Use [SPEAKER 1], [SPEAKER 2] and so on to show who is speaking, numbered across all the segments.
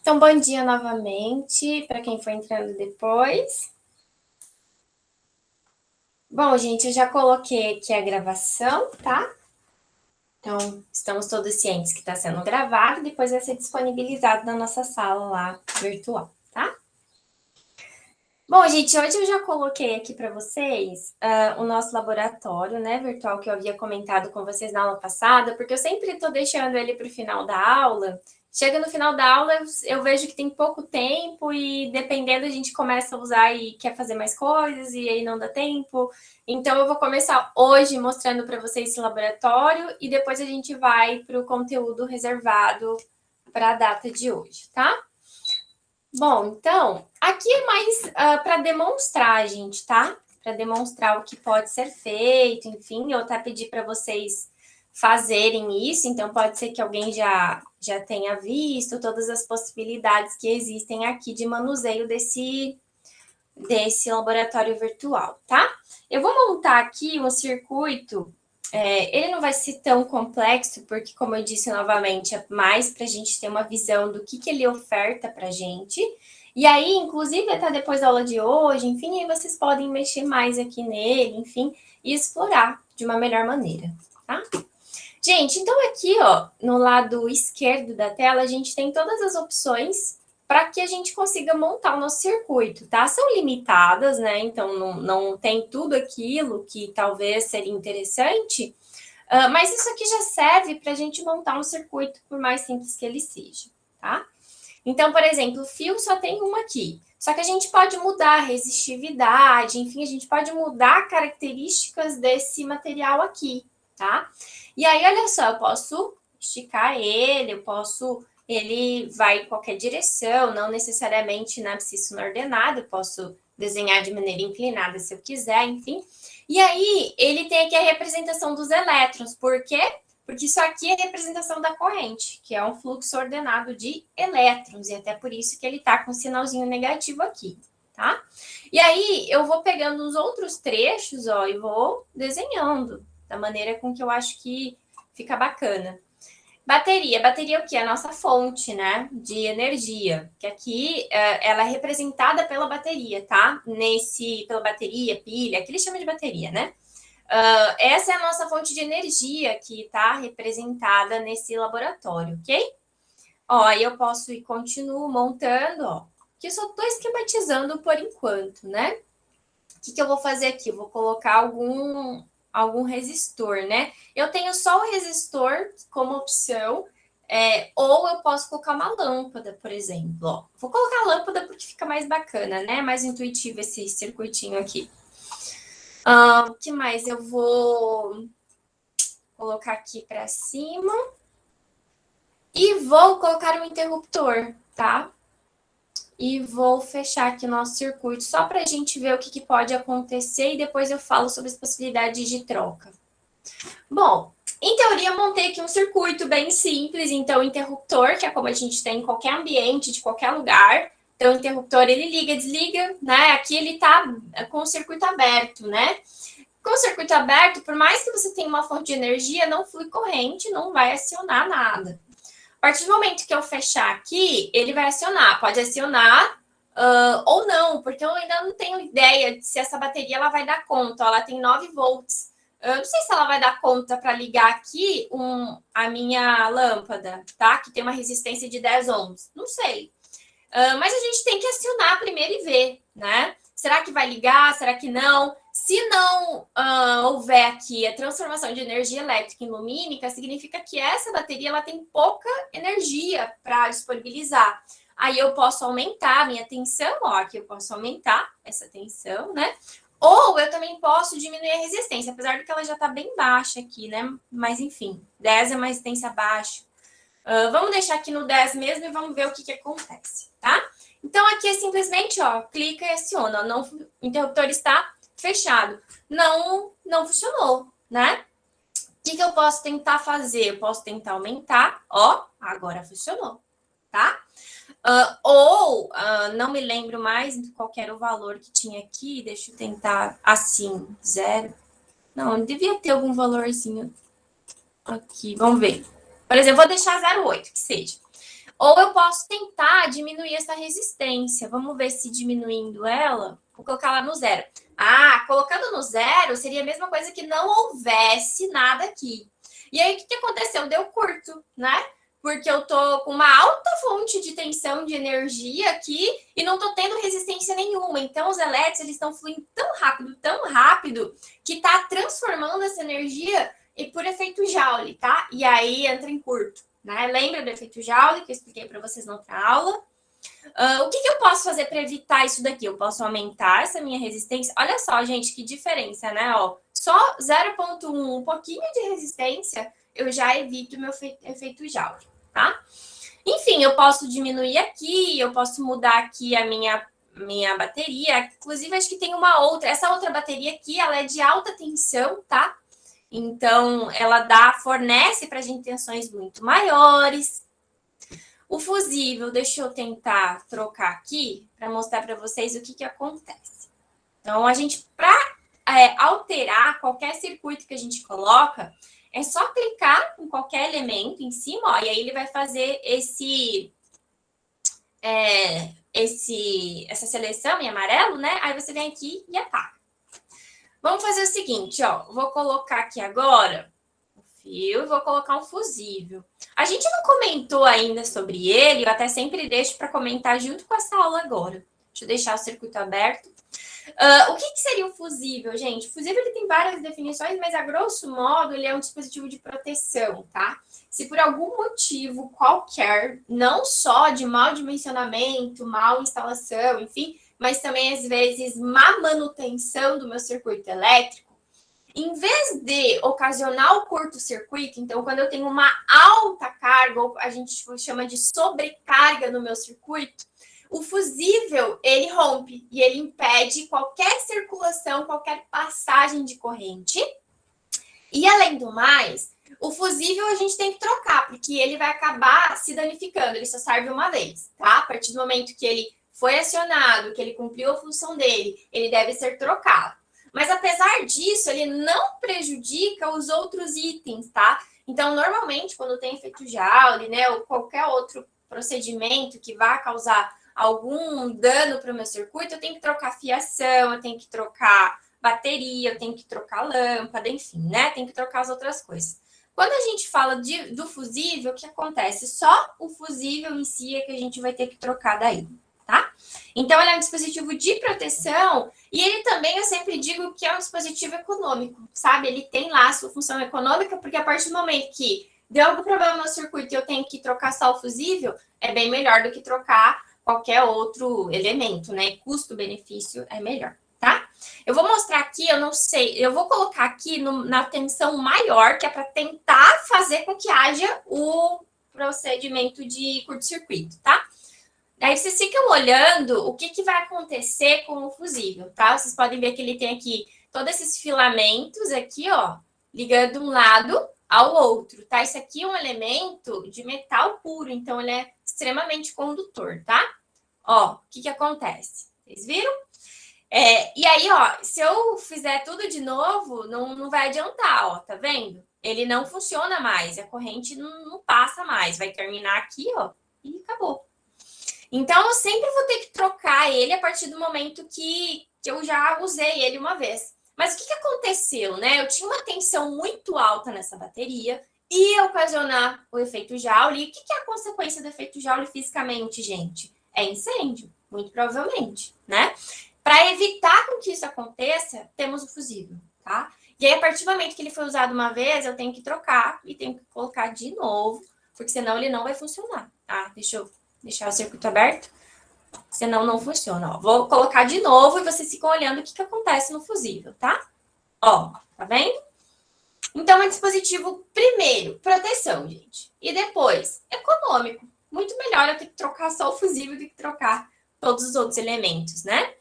[SPEAKER 1] Então, bom dia novamente para quem for entrando depois. Bom, gente, eu já coloquei aqui a gravação, tá? Então, estamos todos cientes que está sendo gravado, depois vai ser disponibilizado na nossa sala lá virtual, tá? Bom, gente, hoje eu já coloquei aqui para vocês o nosso laboratório, né, virtual que eu havia comentado com vocês na aula passada, porque eu sempre estou deixando ele para o final da aula. Chega no final da aula, eu vejo que tem pouco tempo e dependendo a gente começa a usar e quer fazer mais coisas e aí não dá tempo. Então eu vou começar hoje mostrando para vocês esse laboratório e depois a gente vai para o conteúdo reservado para a data de hoje, tá? Bom, então, aqui é mais para demonstrar, gente, tá? Para demonstrar o que pode ser feito, enfim, eu até pedi para vocês fazerem isso, então pode ser que alguém já tenha visto todas as possibilidades que existem aqui de manuseio desse laboratório virtual, tá? Eu vou montar aqui um circuito, ele não vai ser tão complexo, porque, como eu disse novamente, é mais para a gente ter uma visão do que ele oferta para a gente. E aí, inclusive, até depois da aula de hoje, enfim, aí vocês podem mexer mais aqui nele, enfim, e explorar de uma melhor maneira, tá? Gente, então aqui, ó, no lado esquerdo da tela, a gente tem todas as opções para que a gente consiga montar o nosso circuito, tá? São limitadas, né? Então, não tem tudo aquilo que talvez seria interessante, mas isso aqui já serve para a gente montar um circuito, por mais simples que ele seja, tá? Então, por exemplo, o fio só tem uma aqui. Só que a gente pode mudar a resistividade, enfim, a gente pode mudar características desse material aqui, tá? E aí, olha só, eu posso esticar ele vai em qualquer direção, não necessariamente na abscissa ordenada, eu posso desenhar de maneira inclinada se eu quiser, enfim. E aí, ele tem aqui a representação dos elétrons, por quê? Porque isso aqui é a representação da corrente, que é um fluxo ordenado de elétrons, e até por isso que ele está com um sinalzinho negativo aqui, tá? E aí, eu vou pegando os outros trechos, ó, e vou desenhando da maneira com que eu acho que fica bacana. Bateria. Bateria é o que? A nossa fonte, né, de energia. Que aqui ela é representada pela bateria, tá? Pela bateria, pilha, aqui eles chamam de bateria, né? Essa é a nossa fonte de energia que está representada nesse laboratório, ok? Ó, aí eu posso ir, continuo montando, ó, que eu só estou esquematizando por enquanto, né? O que eu vou fazer aqui? Eu vou colocar algum resistor, né? Eu tenho só o resistor como opção, ou eu posso colocar uma lâmpada, por exemplo. Ó. Vou colocar a lâmpada porque fica mais bacana, né? Mais intuitivo esse circuitinho aqui. O que mais? Eu vou colocar aqui para cima. E vou colocar um interruptor, tá? E vou fechar aqui o nosso circuito só para a gente ver o que pode acontecer e depois eu falo sobre as possibilidades de troca. Bom, em teoria, montei aqui um circuito bem simples. Então, o interruptor, que é como a gente tem em qualquer ambiente, de qualquer lugar. Então, o interruptor, ele liga, desliga, né? Aqui ele tá com o circuito aberto, né? Com o circuito aberto, por mais que você tenha uma fonte de energia, não flui corrente, não vai acionar nada. A partir do momento que eu fechar aqui, ele vai acionar. Pode acionar ou não, porque eu ainda não tenho ideia de se essa bateria ela vai dar conta. Ela tem 9 volts. Eu não sei se ela vai dar conta para ligar aqui a minha lâmpada, tá? Que tem uma resistência de 10 ohms. Não sei. Mas a gente tem que acionar primeiro e ver, né? Será que vai ligar? Será que não? Se não houver aqui a transformação de energia elétrica em lumínica, significa que essa bateria ela tem pouca energia para disponibilizar. Aí eu posso aumentar a minha tensão, ó, aqui eu posso aumentar essa tensão, né? Ou eu também posso diminuir a resistência, apesar de que ela já está bem baixa aqui, né? Mas enfim, 10 é uma resistência baixa. Vamos deixar aqui no 10 mesmo e vamos ver o que acontece, tá? Então, aqui é simplesmente, ó, clica e aciona. Não, o interruptor está fechado. Não funcionou, né? O que eu posso tentar fazer? Eu posso tentar aumentar. Ó, agora funcionou, tá? Não me lembro mais qual era o valor que tinha aqui. Deixa eu tentar assim, 0. Não, devia ter algum valorzinho aqui. Vamos ver. Por exemplo, vou deixar 0,8, que seja. Ou eu posso tentar diminuir essa resistência. Vamos ver se diminuindo ela, vou colocar lá no zero. Ah, colocando no zero seria a mesma coisa que não houvesse nada aqui. E aí, o que aconteceu? Deu curto, né? Porque eu tô com uma alta fonte de tensão de energia aqui e não tô tendo resistência nenhuma. Então, os elétrons, eles estão fluindo tão rápido, que tá transformando essa energia e por efeito Joule, tá? E aí entra em curto, né? Lembra do efeito Joule que eu expliquei para vocês na outra aula? O que eu posso fazer para evitar isso daqui? Eu posso aumentar essa minha resistência. Olha só, gente, que diferença, né? Ó, só 0,1, um pouquinho de resistência, eu já evito o meu efeito Joule, tá? Enfim, eu posso diminuir aqui, eu posso mudar aqui a minha bateria. Inclusive, acho que tem uma outra. Essa outra bateria aqui, ela é de alta tensão, tá? Então, ela fornece para a gente tensões muito maiores. O fusível, deixa eu tentar trocar aqui para mostrar para vocês o que acontece. Então, a gente, para alterar qualquer circuito que a gente coloca, é só clicar em qualquer elemento em cima, ó, e aí ele vai fazer essa seleção em amarelo, né? Aí você vem aqui e apaga. Vamos fazer o seguinte, ó. Vou colocar aqui agora o fio e vou colocar um fusível. A gente não comentou ainda sobre ele, eu até sempre deixo para comentar junto com essa aula agora. Deixa eu deixar o circuito aberto. O que seria o fusível, gente? O fusível ele tem várias definições, mas a grosso modo ele é um dispositivo de proteção, tá? Se por algum motivo qualquer, não só de mau dimensionamento, mal instalação, enfim, mas também às vezes má manutenção do meu circuito elétrico, em vez de ocasionar o curto-circuito, então quando eu tenho uma alta carga, ou a gente chama de sobrecarga no meu circuito, o fusível, ele rompe e ele impede qualquer circulação, qualquer passagem de corrente. E além do mais, o fusível a gente tem que trocar, porque ele vai acabar se danificando, ele só serve uma vez, tá? A partir do momento que ele foi acionado, que ele cumpriu a função dele, ele deve ser trocado. Mas apesar disso, ele não prejudica os outros itens, tá? Então, normalmente, quando tem efeito Joule, né, ou qualquer outro procedimento que vá causar algum dano para o meu circuito, eu tenho que trocar fiação, eu tenho que trocar bateria, eu tenho que trocar lâmpada, enfim, né? Tem que trocar as outras coisas. Quando a gente fala do fusível, o que acontece? Só o fusível em si é que a gente vai ter que trocar daí, tá? Então, ele é um dispositivo de proteção e ele também, eu sempre digo que é um dispositivo econômico, sabe? Ele tem lá a sua função econômica, porque a partir do momento que deu algum problema no meu circuito e eu tenho que trocar só o fusível, é bem melhor do que trocar qualquer outro elemento, né? Custo-benefício é melhor, tá? Eu vou mostrar aqui, eu não sei, eu vou colocar aqui na tensão maior, que é para tentar fazer com que haja o procedimento de curto-circuito, tá? Aí vocês ficam olhando o que vai acontecer com o fusível, tá? Vocês podem ver que ele tem aqui todos esses filamentos aqui, ó, ligando um lado ao outro, tá? Isso aqui é um elemento de metal puro, então ele é extremamente condutor, tá? Ó, o que acontece? Vocês viram? E aí, ó, se eu fizer tudo de novo, não vai adiantar, ó, tá vendo? Ele não funciona mais, a corrente não passa mais, vai terminar aqui, ó, e acabou. Então, eu sempre vou ter que trocar ele a partir do momento que eu já usei ele uma vez. Mas o que aconteceu, né? Eu tinha uma tensão muito alta nessa bateria, ia ocasionar o efeito Joule. E o que é a consequência do efeito Joule fisicamente, gente? É incêndio, muito provavelmente, né? Para evitar com que isso aconteça, temos o fusível, tá? E aí, a partir do momento que ele foi usado uma vez, eu tenho que trocar e tenho que colocar de novo, porque senão ele não vai funcionar, tá? Deixa eu deixar o circuito aberto, senão não funciona, ó. Vou colocar de novo e vocês ficam olhando o que acontece no fusível, tá? Ó, tá vendo? Então, é um dispositivo, primeiro, proteção, gente. E depois, econômico. Muito melhor eu ter que trocar só o fusível do que trocar todos os outros elementos, né?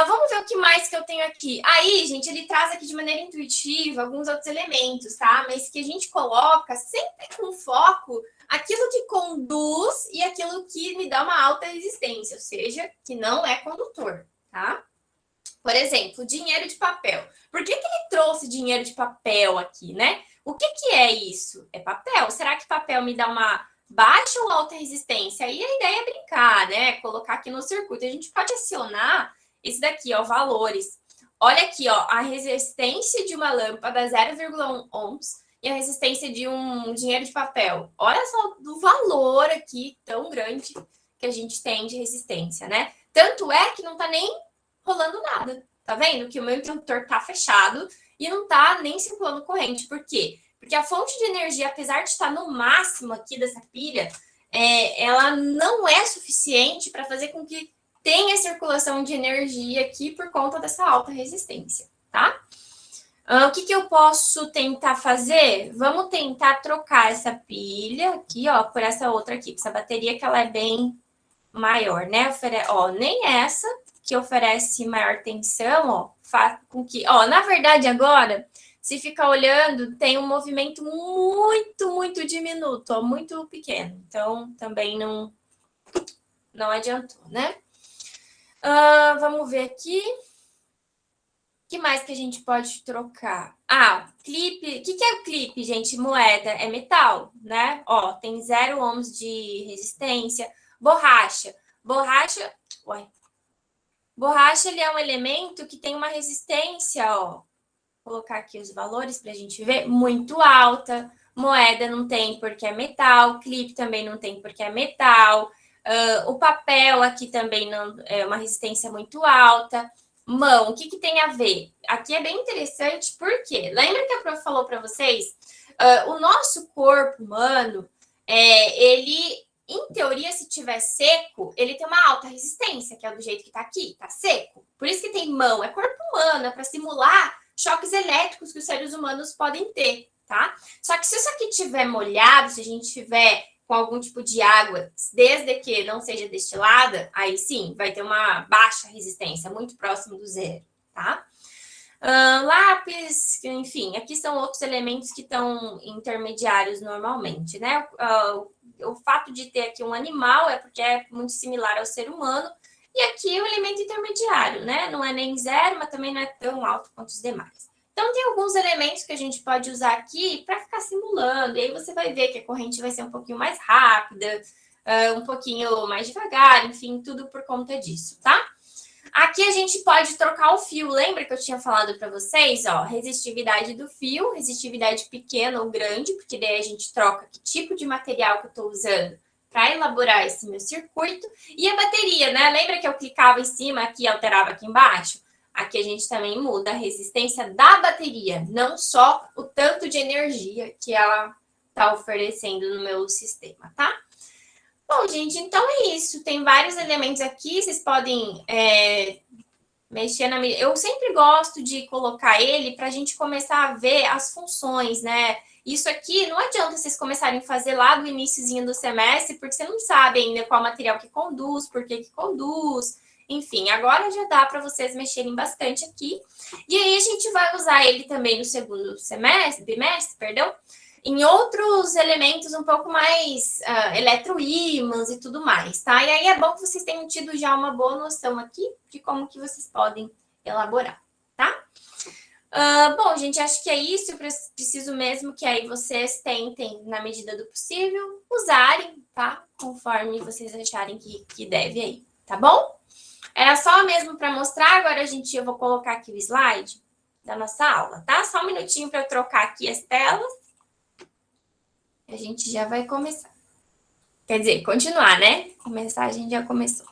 [SPEAKER 1] Vamos ver o que mais que eu tenho aqui. Aí, gente, ele traz aqui de maneira intuitiva alguns outros elementos, tá? Mas que a gente coloca sempre com foco aquilo que conduz e aquilo que me dá uma alta resistência, ou seja, que não é condutor, tá? Por exemplo, dinheiro de papel. Por que ele trouxe dinheiro de papel aqui, né? O que é isso? É papel. Será que papel me dá baixa ou alta resistência? Aí a ideia é brincar, né? Colocar aqui no circuito. A gente pode acionar esse daqui, ó, valores. Olha aqui, ó, a resistência de uma lâmpada 0,1 ohms e a resistência de um dinheiro de papel. Olha só do valor aqui tão grande que a gente tem de resistência, né? Tanto é que não tá nem rolando nada. Tá vendo que o meu interruptor tá fechado e não tá nem circulando corrente. Por quê? Porque a fonte de energia, apesar de estar no máximo aqui dessa pilha, ela não é suficiente para fazer com que tenha circulação de energia aqui por conta dessa alta resistência, tá? O que eu posso tentar fazer? Vamos tentar trocar essa pilha aqui, ó, por essa outra aqui, essa bateria que ela é bem maior, né? Ó, nem essa que oferece maior tensão, ó, faz com que, ó, na verdade agora, se ficar olhando, tem um movimento muito diminuto, ó, muito pequeno. Então, também não adiantou, né? Vamos ver aqui. O que mais que a gente pode trocar? Clipe. O que é o clipe, gente? Moeda. É metal, né? Ó, tem 0 ohms de resistência. Borracha. Borracha, ele é um elemento que tem uma resistência, ó. Vou colocar aqui os valores para a gente ver. Muito alta. Moeda não tem porque é metal. Clipe também não tem porque é metal. O papel aqui também não é uma resistência muito alta. Mão, o que tem a ver? Aqui é bem interessante, porque lembra que a prof falou para vocês? O nosso corpo humano, ele, em teoria, se tiver seco, ele tem uma alta resistência, que é do jeito que tá aqui, tá seco. Por isso que tem mão, é corpo humano, é para simular choques elétricos que os seres humanos podem ter, tá? Só que se isso aqui tiver molhado, se a gente tiver com algum tipo de água, desde que não seja destilada, aí sim, vai ter uma baixa resistência, muito próximo do zero, tá? Lápis, enfim, aqui são outros elementos que estão intermediários normalmente, né? O fato de ter aqui um animal é porque é muito similar ao ser humano, e aqui o elemento intermediário, né? Não é nem zero, mas também não é tão alto quanto os demais. Então, tem alguns elementos que a gente pode usar aqui para ficar simulando, e aí você vai ver que a corrente vai ser um pouquinho mais rápida, um pouquinho mais devagar, enfim, tudo por conta disso, tá? Aqui a gente pode trocar o fio. Lembra que eu tinha falado para vocês, ó, resistividade do fio, resistividade pequena ou grande, porque daí a gente troca que tipo de material que eu estou usando para elaborar esse meu circuito. E a bateria, né? Lembra que eu clicava em cima aqui e alterava aqui embaixo? Aqui a gente também muda a resistência da bateria, não só o tanto de energia que ela está oferecendo no meu sistema, tá? Bom, gente, então é isso. Tem vários elementos aqui, vocês podem mexer na... Eu sempre gosto de colocar ele para a gente começar a ver as funções, né? Isso aqui, não adianta vocês começarem a fazer lá do iniciozinho do semestre, porque você não sabe ainda qual material que conduz, por que conduz. Enfim, agora já dá para vocês mexerem bastante aqui. E aí a gente vai usar ele também no segundo bimestre, perdão, em outros elementos um pouco mais eletroímãs e tudo mais, tá? E aí é bom que vocês tenham tido já uma boa noção aqui de como que vocês podem elaborar, tá? Bom, gente, acho que é isso. Eu preciso mesmo que aí vocês tentem, na medida do possível, usarem, tá? Conforme vocês acharem que deve aí, tá bom? Era só mesmo para mostrar. Agora, eu vou colocar aqui o slide da nossa aula, tá? Só um minutinho para eu trocar aqui as telas. A gente já vai começar. Quer dizer, continuar, né? Começar, a gente já começou.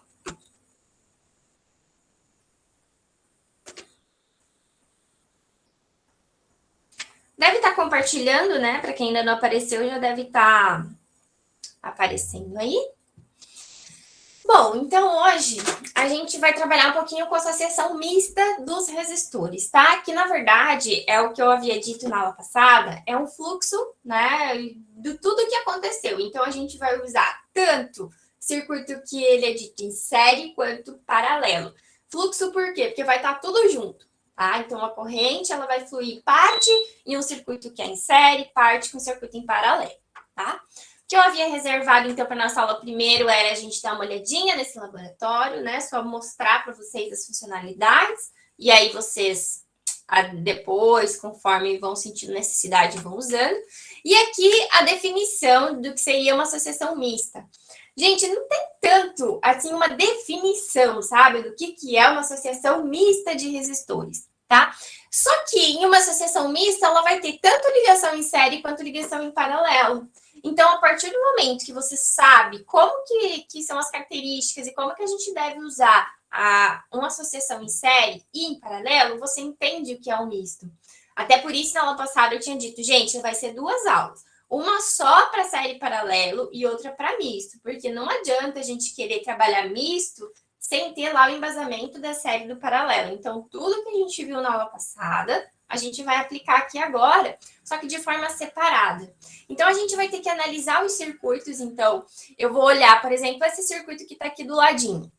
[SPEAKER 1] Deve estar compartilhando, né? Para quem ainda não apareceu, já deve estar aparecendo aí. Bom, então hoje a gente vai trabalhar um pouquinho com essa seção mista dos resistores, tá? Que na verdade é o que eu havia dito na aula passada, é um fluxo, né, de tudo que aconteceu. Então a gente vai usar tanto circuito que ele é dito em série quanto paralelo. Fluxo por quê? Porque vai estar tudo junto, tá? Então a corrente ela vai fluir parte em um circuito que é em série, parte com o circuito em paralelo, tá? Que eu havia reservado, então, para nossa aula primeiro era a gente dar uma olhadinha nesse laboratório, né? Só mostrar para vocês as funcionalidades. E aí vocês depois, conforme vão sentindo necessidade, vão usando. E aqui a definição do que seria uma associação mista. Gente, não tem tanto, assim, uma definição, sabe, do que é uma associação mista de resistores, tá? Só que em uma associação mista, ela vai ter tanto ligação em série quanto ligação em paralelo. Então, a partir do momento que você sabe como que são as características e como que a gente deve usar uma associação em série e em paralelo, você entende o que é um misto. Até por isso, na aula passada, eu tinha dito, gente, vai ser 2 aulas. Uma só para série paralelo e outra para misto, porque não adianta a gente querer trabalhar misto sem ter lá o embasamento da série do paralelo. Então, tudo que a gente viu na aula passada, a gente vai aplicar aqui agora, só que de forma separada. Então, a gente vai ter que analisar os circuitos. Então, eu vou olhar, por exemplo, esse circuito que está aqui do ladinho.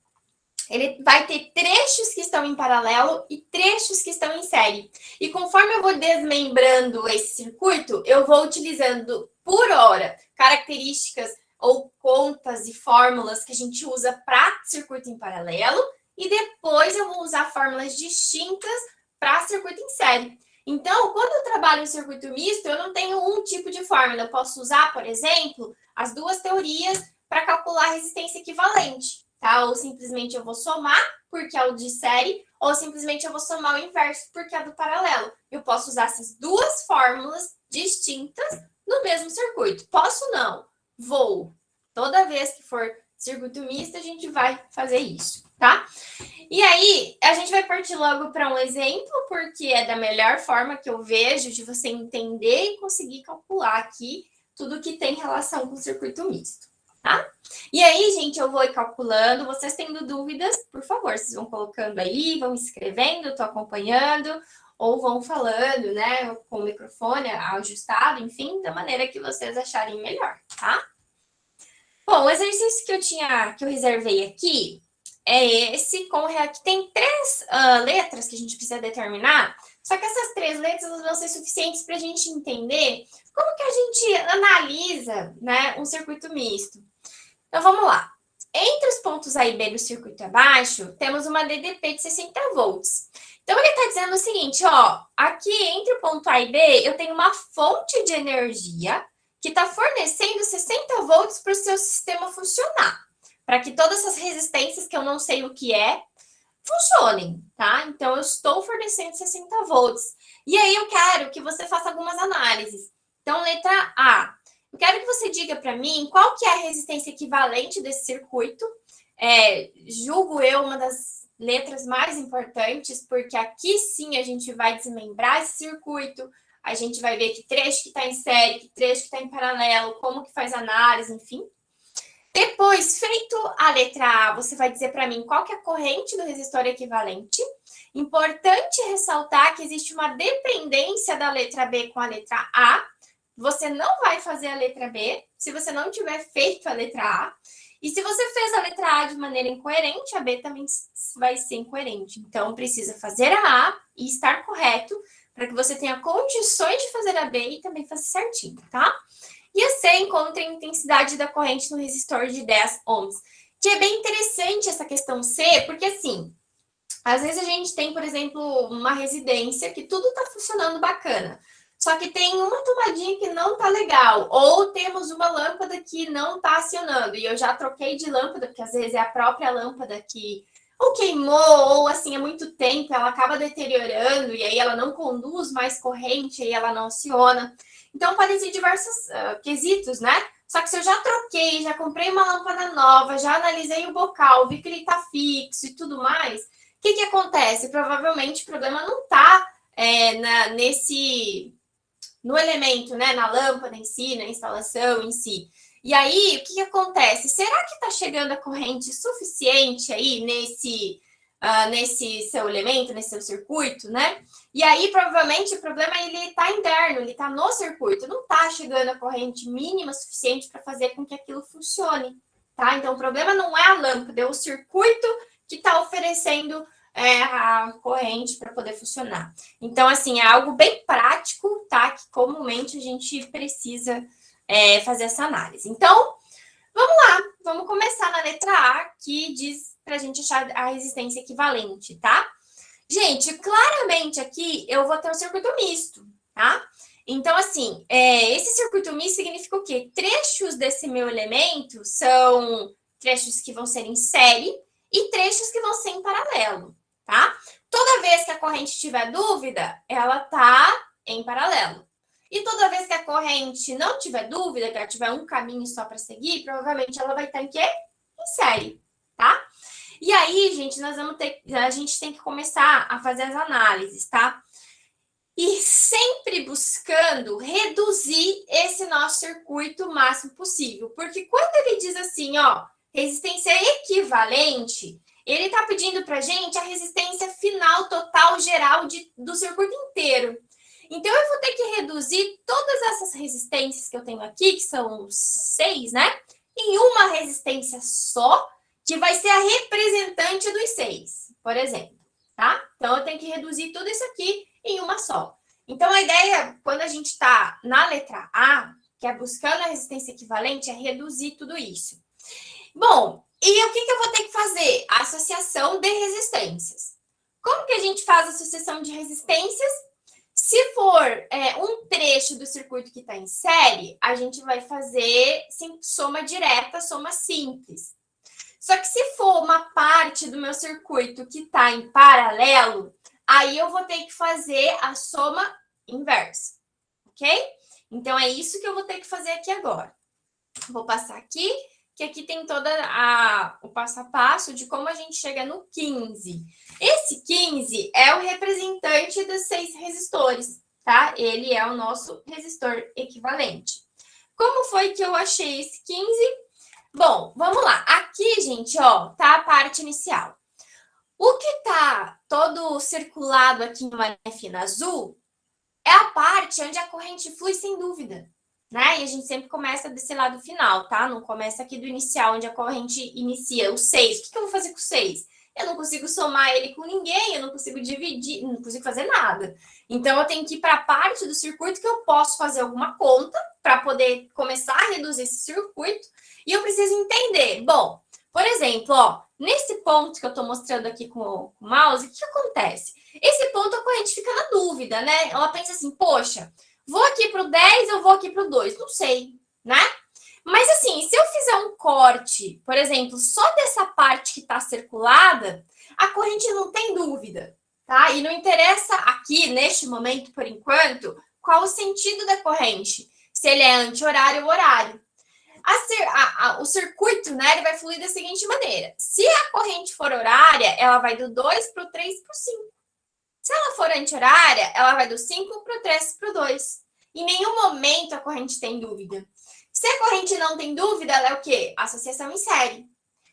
[SPEAKER 1] Ele vai ter trechos que estão em paralelo e trechos que estão em série. E conforme eu vou desmembrando esse circuito, eu vou utilizando por hora características ou contas e fórmulas que a gente usa para circuito em paralelo, e depois eu vou usar fórmulas distintas para circuito em série. Então, quando eu trabalho em circuito misto, eu não tenho um tipo de fórmula. Eu posso usar, por exemplo, as 2 teorias para calcular a resistência equivalente. Tá? Ou simplesmente eu vou somar, porque é o de série, ou simplesmente eu vou somar o inverso, porque é do paralelo. Eu posso usar essas 2 fórmulas distintas no mesmo circuito. Posso não? Vou. Toda vez que for circuito misto, a gente vai fazer isso, tá? E aí, a gente vai partir logo para um exemplo, porque é da melhor forma que eu vejo de você entender e conseguir calcular aqui tudo que tem relação com o circuito misto. Tá? E aí, gente, eu vou ir calculando. Vocês tendo dúvidas, por favor, vocês vão colocando aí, vão escrevendo, eu tô acompanhando, ou vão falando, né, com o microfone ajustado, enfim, da maneira que vocês acharem melhor, tá? Bom, o exercício que eu reservei aqui é esse, que tem 3 letras que a gente precisa determinar, só que essas 3 letras elas vão ser suficientes para a gente entender como que a gente analisa, né, um circuito misto. Então, vamos lá. Entre os pontos A e B do circuito abaixo, temos uma DDP de 60 volts. Então, ele está dizendo o seguinte, ó, aqui entre o ponto A e B, eu tenho uma fonte de energia que está fornecendo 60 volts para o seu sistema funcionar, para que todas essas resistências, que eu não sei o que é, funcionem, tá? Então, eu estou fornecendo 60 volts. E aí, eu quero que você faça algumas análises. Então, letra A. Eu quero que você diga para mim qual que é a resistência equivalente desse circuito. Julgo eu uma das letras mais importantes, porque aqui sim a gente vai desmembrar esse circuito, a gente vai ver que trecho que está em série, que trecho que está em paralelo, como que faz análise, enfim. Depois, feito a letra A, você vai dizer para mim qual que é a corrente do resistor equivalente. Importante ressaltar que existe uma dependência da letra B com a letra A. Você não vai fazer a letra B se você não tiver feito a letra A. E se você fez a letra A de maneira incoerente, a B também vai ser incoerente. Então, precisa fazer a A e estar correto para que você tenha condições de fazer a B e também faça certinho, tá? E a C encontra a intensidade da corrente no resistor de 10 ohms. Que é bem interessante essa questão C, porque assim, às vezes a gente tem, por exemplo, uma residência que tudo está funcionando bacana. Só que tem uma tomadinha que não tá legal, ou temos uma lâmpada que não tá acionando, e eu já troquei de lâmpada, porque às vezes é a própria lâmpada que ou queimou, ou assim, há muito tempo, ela acaba deteriorando, e aí ela não conduz mais corrente, e ela não aciona. Então, podem ser diversos quesitos, né? Só que se eu já troquei, já comprei uma lâmpada nova, já analisei o bocal, vi que ele tá fixo e tudo mais, o que acontece? Provavelmente o problema não tá no elemento, né, na lâmpada em si, na instalação em si. E aí, o que acontece? Será que está chegando a corrente suficiente aí nesse seu elemento, nesse seu circuito, né? E aí, provavelmente, o problema ele está interno, ele está no circuito, não está chegando a corrente mínima suficiente para fazer com que aquilo funcione, tá? Então, o problema não é a lâmpada, é o circuito que está oferecendo a corrente para poder funcionar. Então, assim, é algo bem prático, tá? Que comumente a gente precisa fazer essa análise. Então, vamos lá, vamos começar na letra A, que diz para a gente achar a resistência equivalente, tá? Gente, claramente aqui eu vou ter um circuito misto, tá? Então, assim, esse circuito misto significa o quê? Trechos desse meu elemento são trechos que vão ser em série e trechos que vão ser em paralelo, tá? Toda vez que a corrente tiver dúvida, ela tá em paralelo. E toda vez que a corrente não tiver dúvida, que ela tiver um caminho só para seguir, provavelmente ela vai estar em quê? Em série, tá? E aí, gente, a gente tem que começar a fazer as análises, tá? E sempre buscando reduzir esse nosso circuito o máximo possível. Porque quando ele diz assim, ó, resistência equivalente, ele está pedindo para a gente a resistência final total geral do circuito inteiro. Então, eu vou ter que reduzir todas essas resistências que eu tenho aqui, que são 6, né? Em uma resistência só, que vai ser a representante dos 6, por exemplo, tá? Então, eu tenho que reduzir tudo isso aqui em uma só. Então, a ideia, quando a gente está na letra A, que é buscando a resistência equivalente, é reduzir tudo isso. Bom, e o que eu vou ter que fazer? A associação de resistências. Como que a gente faz a associação de resistências? Se for um trecho do circuito que está em série, a gente vai fazer soma direta, soma simples. Só que se for uma parte do meu circuito que está em paralelo, aí eu vou ter que fazer a soma inversa, ok? Então, é isso que eu vou ter que fazer aqui agora. Vou passar aqui, que aqui tem todo o passo a passo de como a gente chega no 15. Esse 15 é o representante dos 6 resistores, tá? Ele é o nosso resistor equivalente. Como foi que eu achei esse 15? Bom, vamos lá. Aqui, gente, ó, tá a parte inicial. O que tá todo circulado aqui em uma linha fina azul é a parte onde a corrente flui sem dúvida, né? E a gente sempre começa desse lado final, tá? Não começa aqui do inicial, onde a corrente inicia o 6. O que eu vou fazer com o 6? Eu não consigo somar ele com ninguém, eu não consigo dividir, não consigo fazer nada. Então, eu tenho que ir para a parte do circuito que eu posso fazer alguma conta para poder começar a reduzir esse circuito. E eu preciso entender. Bom, por exemplo, ó, nesse ponto que eu estou mostrando aqui com o mouse, o que acontece? Esse ponto a corrente fica na dúvida, né? Ela pensa assim, poxa, vou aqui para o 10 ou vou aqui para o 2? Não sei, né? Mas assim, se eu fizer um corte, por exemplo, só dessa parte que está circulada, a corrente não tem dúvida, tá? E não interessa aqui, neste momento, por enquanto, qual o sentido da corrente. Se ele é anti-horário ou horário. O circuito, né, ele vai fluir da seguinte maneira. Se a corrente for horária, ela vai do 2 para o 3 para o 5. Se ela for anti-horária, ela vai do 5 para o 3 para o 2. Em nenhum momento a corrente tem dúvida. Se a corrente não tem dúvida, ela é o quê? Associação em série.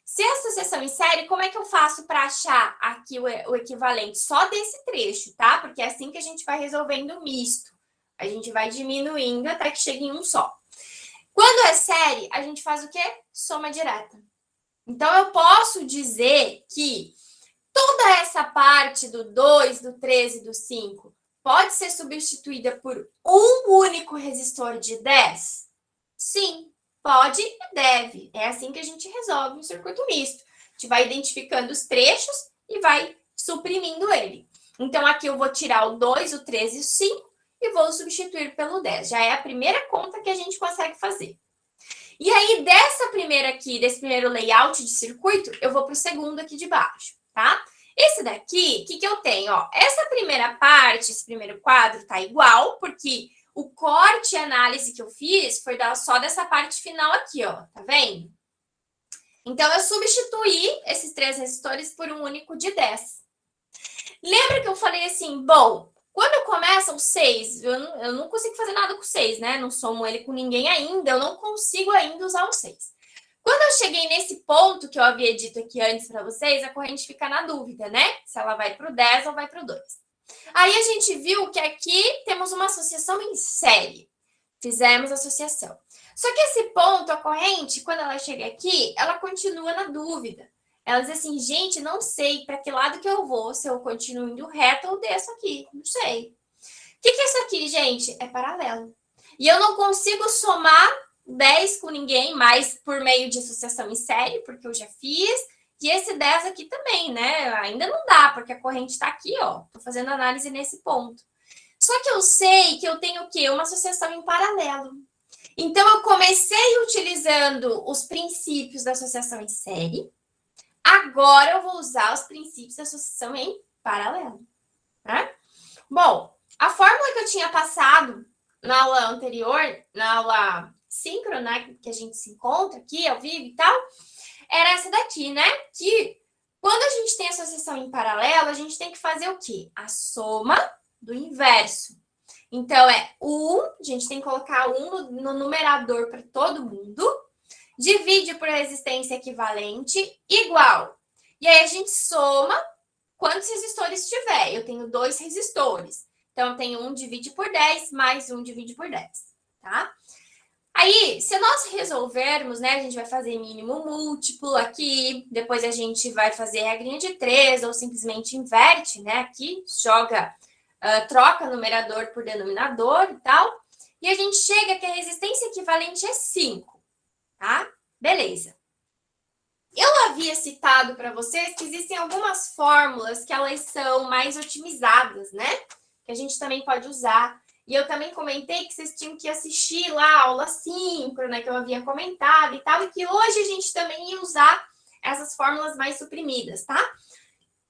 [SPEAKER 1] Se é associação em série, como é que eu faço para achar aqui o equivalente? Só desse trecho, tá? Porque é assim que a gente vai resolvendo o misto. A gente vai diminuindo até que chegue em um só. Quando é série, a gente faz o quê? Soma direta. Então, eu posso dizer que toda essa parte do 2, do 13 e do 5 pode ser substituída por um único resistor de 10? Sim, pode e deve. É assim que a gente resolve um circuito misto. A gente vai identificando os trechos e vai suprimindo ele. Então, aqui eu vou tirar o 2, o 13 e o 5 e vou substituir pelo 10. Já é a primeira conta que a gente consegue fazer. E aí, dessa primeira aqui, desse primeiro layout de circuito, eu vou para o segundo aqui de baixo, tá? Esse daqui, o que eu tenho? Ó, essa primeira parte, esse primeiro quadro tá igual, porque o corte e análise que eu fiz foi só dessa parte final aqui, ó, tá vendo? Então, eu substituí esses 3 resistores por um único de 10. Lembra que eu falei assim, bom, quando começa o 6, eu não consigo fazer nada com o 6, né? Não somo ele com ninguém ainda, eu não consigo ainda usar o 6. Quando eu cheguei nesse ponto que eu havia dito aqui antes para vocês, a corrente fica na dúvida, né? Se ela vai para o 10 ou vai para o 2. Aí a gente viu que aqui temos uma associação em série. Fizemos associação. Só que esse ponto, a corrente, quando ela chega aqui, ela continua na dúvida. Ela diz assim, gente, não sei para que lado que eu vou, se eu continuo indo reto ou desço aqui, não sei. O que é isso aqui, gente? É paralelo. E eu não consigo somar 10 com ninguém mais por meio de associação em série, porque eu já fiz, E esse 10 aqui também, né? Ainda não dá, porque a corrente está aqui, ó. Estou fazendo análise nesse ponto. Só que eu sei que eu tenho o quê? Uma associação em paralelo. Então, eu comecei utilizando os princípios da associação em série. Agora, eu vou usar os princípios da associação em paralelo. Né? Bom, a fórmula que eu tinha passado na aula anterior, na aula síncrona, que a gente se encontra aqui ao vivo e tal, era essa daqui, né? Que quando a gente tem associação em paralelo, a gente tem que fazer o quê? A soma do inverso. Então, é 1, a gente tem que colocar 1 no numerador para todo mundo, divide por resistência equivalente, igual. E aí, a gente soma quantos resistores tiver. Eu tenho 2 resistores. Então, eu tenho 1 divide por 10, mais 1 divide por 10, tá? Aí, se nós resolvermos, né, a gente vai fazer mínimo múltiplo aqui, depois a gente vai fazer regrinha de 3, ou simplesmente inverte, né, aqui, joga, troca numerador por denominador e tal, e a gente chega que a resistência equivalente é 5, tá? Beleza. Eu havia citado para vocês que existem algumas fórmulas que elas são mais otimizadas, né, que a gente também pode usar. E eu também comentei que vocês tinham que assistir lá a aula síncrona, né, que eu havia comentado e tal, e que hoje a gente também ia usar essas fórmulas mais suprimidas, tá?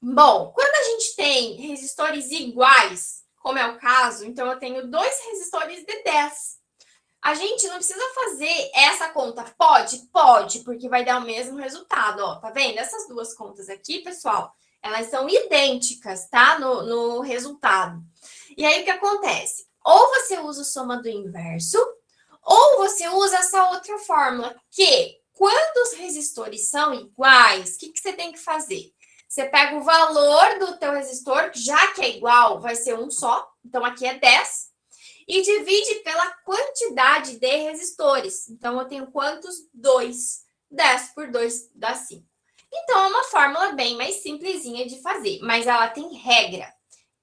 [SPEAKER 1] Bom, quando a gente tem resistores iguais, como é o caso, então eu tenho 2 resistores de 10. A gente não precisa fazer essa conta. Pode? Pode, porque vai dar o mesmo resultado, ó. Tá vendo? Essas duas contas aqui, pessoal, elas são idênticas, tá? No resultado. E aí, o que acontece? Ou você usa o soma do inverso, ou você usa essa outra fórmula, que quando os resistores são iguais, o que você tem que fazer? Você pega o valor do teu resistor, já que é igual, vai ser um só, então aqui é 10, e divide pela quantidade de resistores. Então, eu tenho quantos? 2. 10 por 2 dá 5. Então, é uma fórmula bem mais simplesinha de fazer, mas ela tem regra.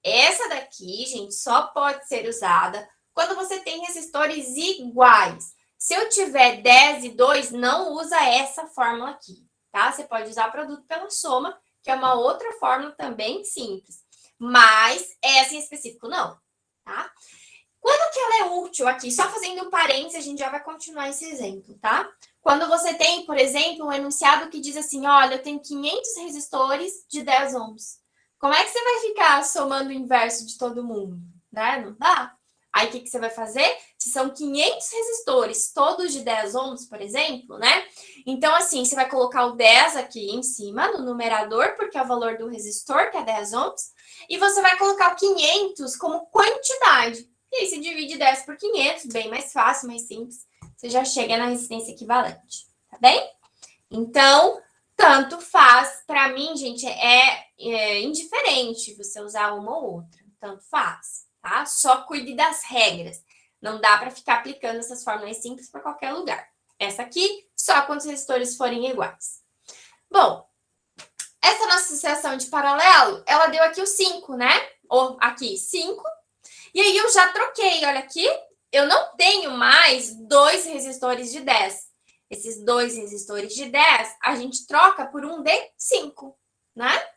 [SPEAKER 1] Essa daqui, gente, só pode ser usada quando você tem resistores iguais. Se eu tiver 10 e 2, não usa essa fórmula aqui, tá? Você pode usar produto pela soma, que é uma outra fórmula também simples. Mas essa em específico não, tá? Quando que ela é útil aqui? Só fazendo um parênteses, a gente já vai continuar esse exemplo, tá? Quando você tem, por exemplo, um enunciado que diz assim, olha, eu tenho 500 resistores de 10 ohms. Como é que você vai ficar somando o inverso de todo mundo? Né? Não dá. Aí, o que você vai fazer? Se são 500 resistores, todos de 10 ohms, por exemplo, né? Então, assim, você vai colocar o 10 aqui em cima, no numerador, porque é o valor do resistor, que é 10 ohms, e você vai colocar o 500 como quantidade. E aí, você divide 10 por 500, bem mais fácil, mais simples. Você já chega na resistência equivalente, tá bem? Então, tanto faz. Para mim, gente, é indiferente você usar uma ou outra. Tanto faz, tá? Só cuide das regras. Não dá para ficar aplicando essas fórmulas simples para qualquer lugar. Essa aqui, só quando os resistores forem iguais. Bom, essa nossa associação de paralelo, ela deu aqui o 5, né? Ou aqui, 5. E aí, eu já troquei, olha aqui. Eu não tenho mais 2 resistores de 10. Esses 2 resistores de 10, a gente troca por um de 5, né?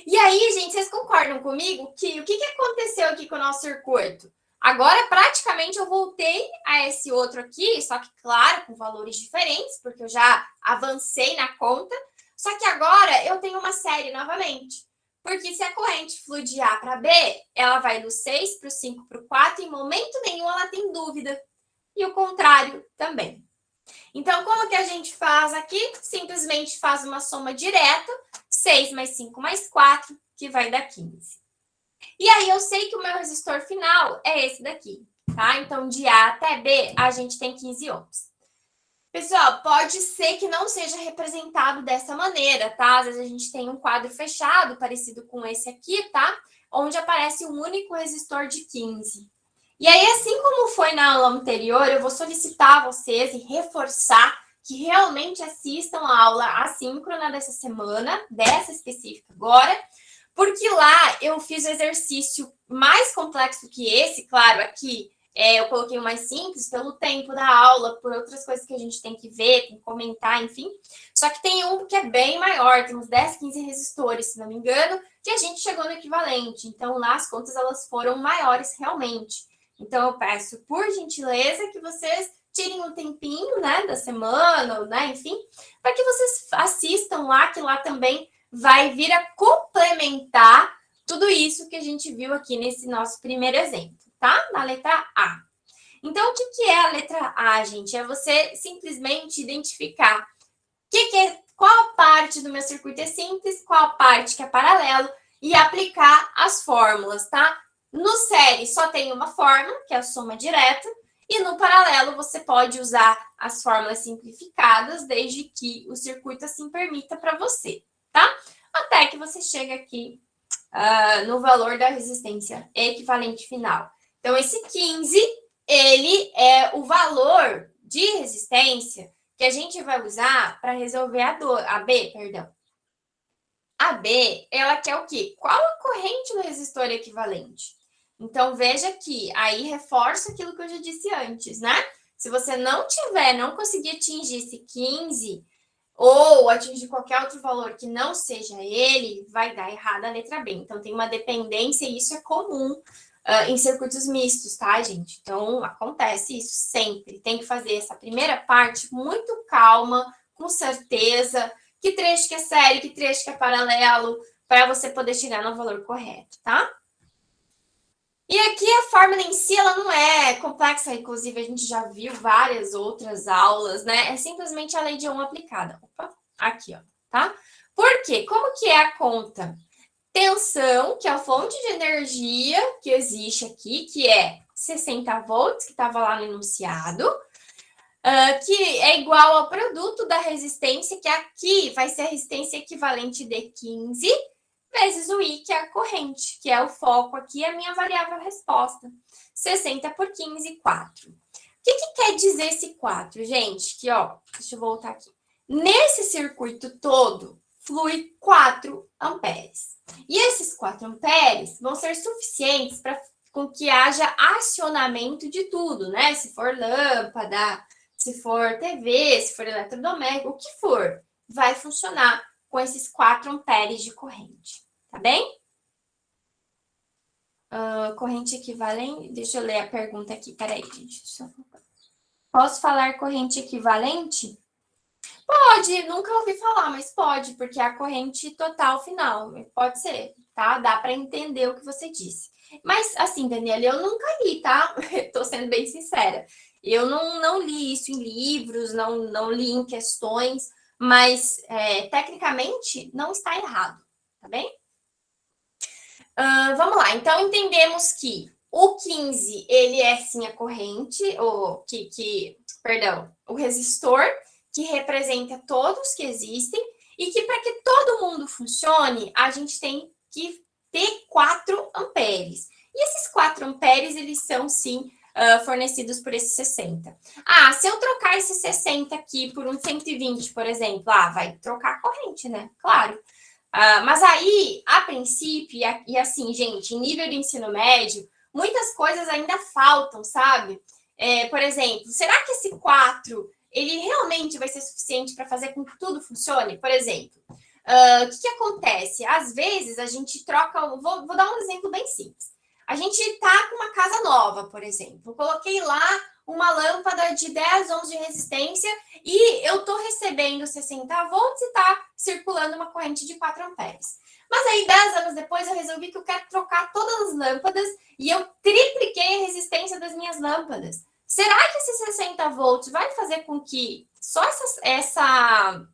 [SPEAKER 1] E aí, gente, vocês concordam comigo que o que aconteceu aqui com o nosso circuito? Agora, praticamente, eu voltei a esse outro aqui, só que, claro, com valores diferentes, porque eu já avancei na conta. Só que agora eu tenho uma série novamente. Porque se a corrente flui de A para B, ela vai do 6 para o 5 para o 4, em momento nenhum ela tem dúvida. E o contrário também. Então, como que a gente faz aqui? Simplesmente faz uma soma direta, 6 mais 5 mais 4, que vai dar 15. E aí, eu sei que o meu resistor final é esse daqui, tá? Então, de A até B, a gente tem 15 ohms. Pessoal, pode ser que não seja representado dessa maneira, tá? Às vezes a gente tem um quadro fechado, parecido com esse aqui, tá? Onde aparece um único resistor de 15. E aí, assim como foi na aula anterior, eu vou solicitar a vocês e reforçar que realmente assistam a aula assíncrona dessa semana, dessa específica agora, porque lá eu fiz o exercício mais complexo que esse, claro, aqui Eu coloquei o mais simples pelo tempo da aula, por outras coisas que a gente tem que ver, tem que comentar, enfim. Só que tem um que é bem maior, tem uns 10, 15 resistores, se não me engano, que a gente chegou no equivalente. Então, lá as contas elas foram maiores realmente. Então, eu peço, por gentileza, que vocês tirem um tempinho, né, da semana, né, enfim, para que vocês assistam lá, que lá também vai vir a complementar tudo isso que a gente viu aqui nesse nosso primeiro exemplo, tá? Na letra A. Então, o que é a letra A, gente? É você simplesmente identificar qual parte do meu circuito é simples, qual parte que é paralelo e aplicar as fórmulas, tá? No série só tem uma fórmula, que é a soma direta, e no paralelo você pode usar as fórmulas simplificadas, desde que o circuito assim permita para você, tá? Até que você chegue aqui no valor da resistência equivalente final. Então, esse 15, ele é o valor de resistência que a gente vai usar para resolver a B, perdão. A B, ela quer o quê? Qual a corrente do resistor equivalente? Então, veja que aí reforça aquilo que eu já disse antes, né? Se você não conseguir atingir esse 15, ou atingir qualquer outro valor que não seja ele, vai dar errado a letra B. Então, tem uma dependência e isso é comum em circuitos mistos, tá, gente? Então, acontece isso sempre. Tem que fazer essa primeira parte muito calma, com certeza, que trecho que é série, que trecho que é paralelo, para você poder chegar no valor correto, tá? E aqui a fórmula em si, ela não é complexa, inclusive a gente já viu várias outras aulas, né? É simplesmente a lei de Ohm aplicada. Opa, aqui, ó, tá? Por quê? Como que é a conta? Tensão, que é a fonte de energia que existe aqui, que é 60 volts, que estava lá no enunciado, que é igual ao produto da resistência, que aqui vai ser a resistência equivalente de 15, vezes o I, que é a corrente, que é o foco aqui, a minha variável resposta. 60 por 15, 4. O que quer dizer esse 4, gente? Que, ó, deixa eu voltar aqui. Nesse circuito todo, flui 4 amperes. E esses 4 amperes vão ser suficientes para com que haja acionamento de tudo, né? Se for lâmpada, se for TV, se for eletrodoméstico, o que for, vai funcionar com esses 4 amperes de corrente, tá bem? Corrente equivalente, deixa eu ler a pergunta aqui, peraí, gente. Posso falar corrente equivalente? Pode, nunca ouvi falar, mas pode, porque é a corrente total final, pode ser, tá? Dá para entender o que você disse. Mas, assim, Daniela, eu nunca li, tá? Tô sendo bem sincera. Eu não li isso em livros, não li em questões, mas tecnicamente não está errado, tá bem? Vamos lá, então entendemos que o 15, ele é sim a corrente, perdão, o resistor, que representa todos que existem, e que para que todo mundo funcione, a gente tem que ter 4 amperes. E esses 4 amperes, eles são sim fornecidos por esses 60. Se eu trocar esse 60 aqui por um 120, por exemplo, vai trocar a corrente, né? Claro. Mas aí, a princípio, e assim, gente, em nível de ensino médio, muitas coisas ainda faltam, sabe? Por exemplo, será que esse 4, ele realmente vai ser suficiente para fazer com que tudo funcione? Por exemplo, o que acontece? Às vezes, a gente troca... Vou dar um exemplo bem simples. A gente está com uma casa nova, por exemplo. Eu coloquei lá uma lâmpada de 10 ohms de resistência e eu estou recebendo 60 volts e está circulando uma corrente de 4 amperes. Mas aí, 10 anos depois, eu resolvi que eu quero trocar todas as lâmpadas e eu tripliquei a resistência das minhas lâmpadas. Será que esses 60 volts vai fazer com que só essa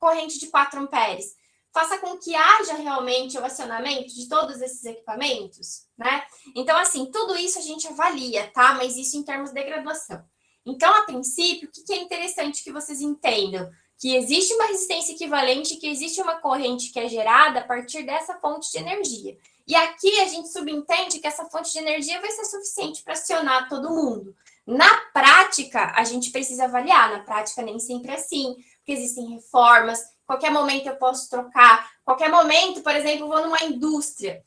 [SPEAKER 1] corrente de 4 amperes faça com que haja realmente o acionamento de todos esses equipamentos, né? Então, assim, tudo isso a gente avalia, tá? Mas isso em termos de graduação. Então, a princípio, o que é interessante que vocês entendam? Que existe uma resistência equivalente, que existe uma corrente que é gerada a partir dessa fonte de energia. E aqui a gente subentende que essa fonte de energia vai ser suficiente para acionar todo mundo. Na prática, a gente precisa avaliar. Na prática, nem sempre é assim, porque existem reformas. Qualquer momento eu posso trocar. Qualquer momento, por exemplo, eu vou numa indústria.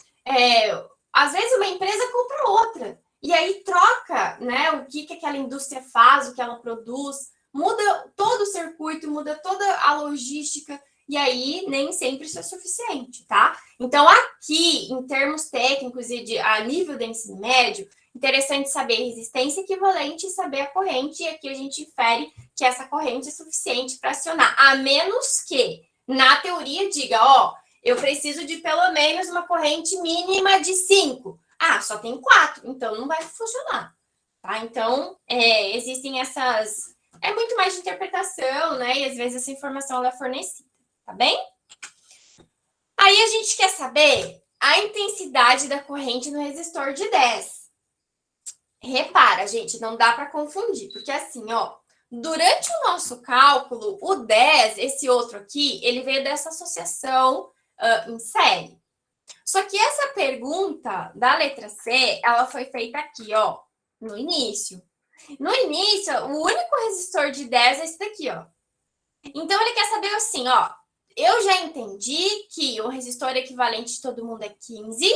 [SPEAKER 1] Às vezes uma empresa compra outra. e aí troca, né, o que aquela indústria faz, o que ela produz, muda todo o circuito, muda toda a logística, e aí nem sempre isso é suficiente, tá? Então, aqui, em termos técnicos e a nível do ensino médio, interessante saber resistência equivalente e saber a corrente, e aqui a gente infere que essa corrente é suficiente para acionar, a menos que, na teoria, diga, ó, eu preciso de pelo menos uma corrente mínima de 5. Ah, só tem 4, então não vai funcionar, tá? Então, existem essas... É muito mais de interpretação, né? E às vezes essa informação ela é fornecida, tá bem? Aí a gente quer saber a intensidade da corrente no resistor de 10. Repara, gente, não dá para confundir, porque assim, ó, durante o nosso cálculo, o 10, esse outro aqui, ele veio dessa associação em série. Só que essa pergunta da letra C, ela foi feita aqui, ó, no início. No início, o único resistor de 10 é esse daqui, ó. Então, ele quer saber assim, ó, eu já entendi que o resistor equivalente de todo mundo é 15.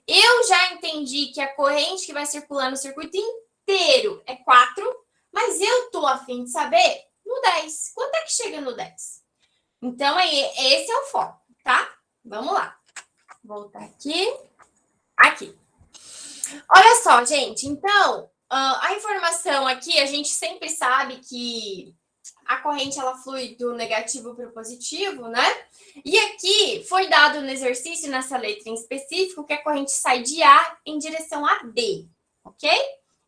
[SPEAKER 1] Eu já entendi que a corrente que vai circular no circuito inteiro é 4, mas eu tô a fim de saber no 10. Quanto é que chega no 10? Então, esse é o foco, tá? Vamos lá. Voltar aqui. Aqui. Olha só, gente. Então, a informação aqui, a gente sempre sabe que a corrente ela flui do negativo para o positivo, né? E aqui foi dado no exercício, nessa letra em específico, que a corrente sai de A em direção a B, ok?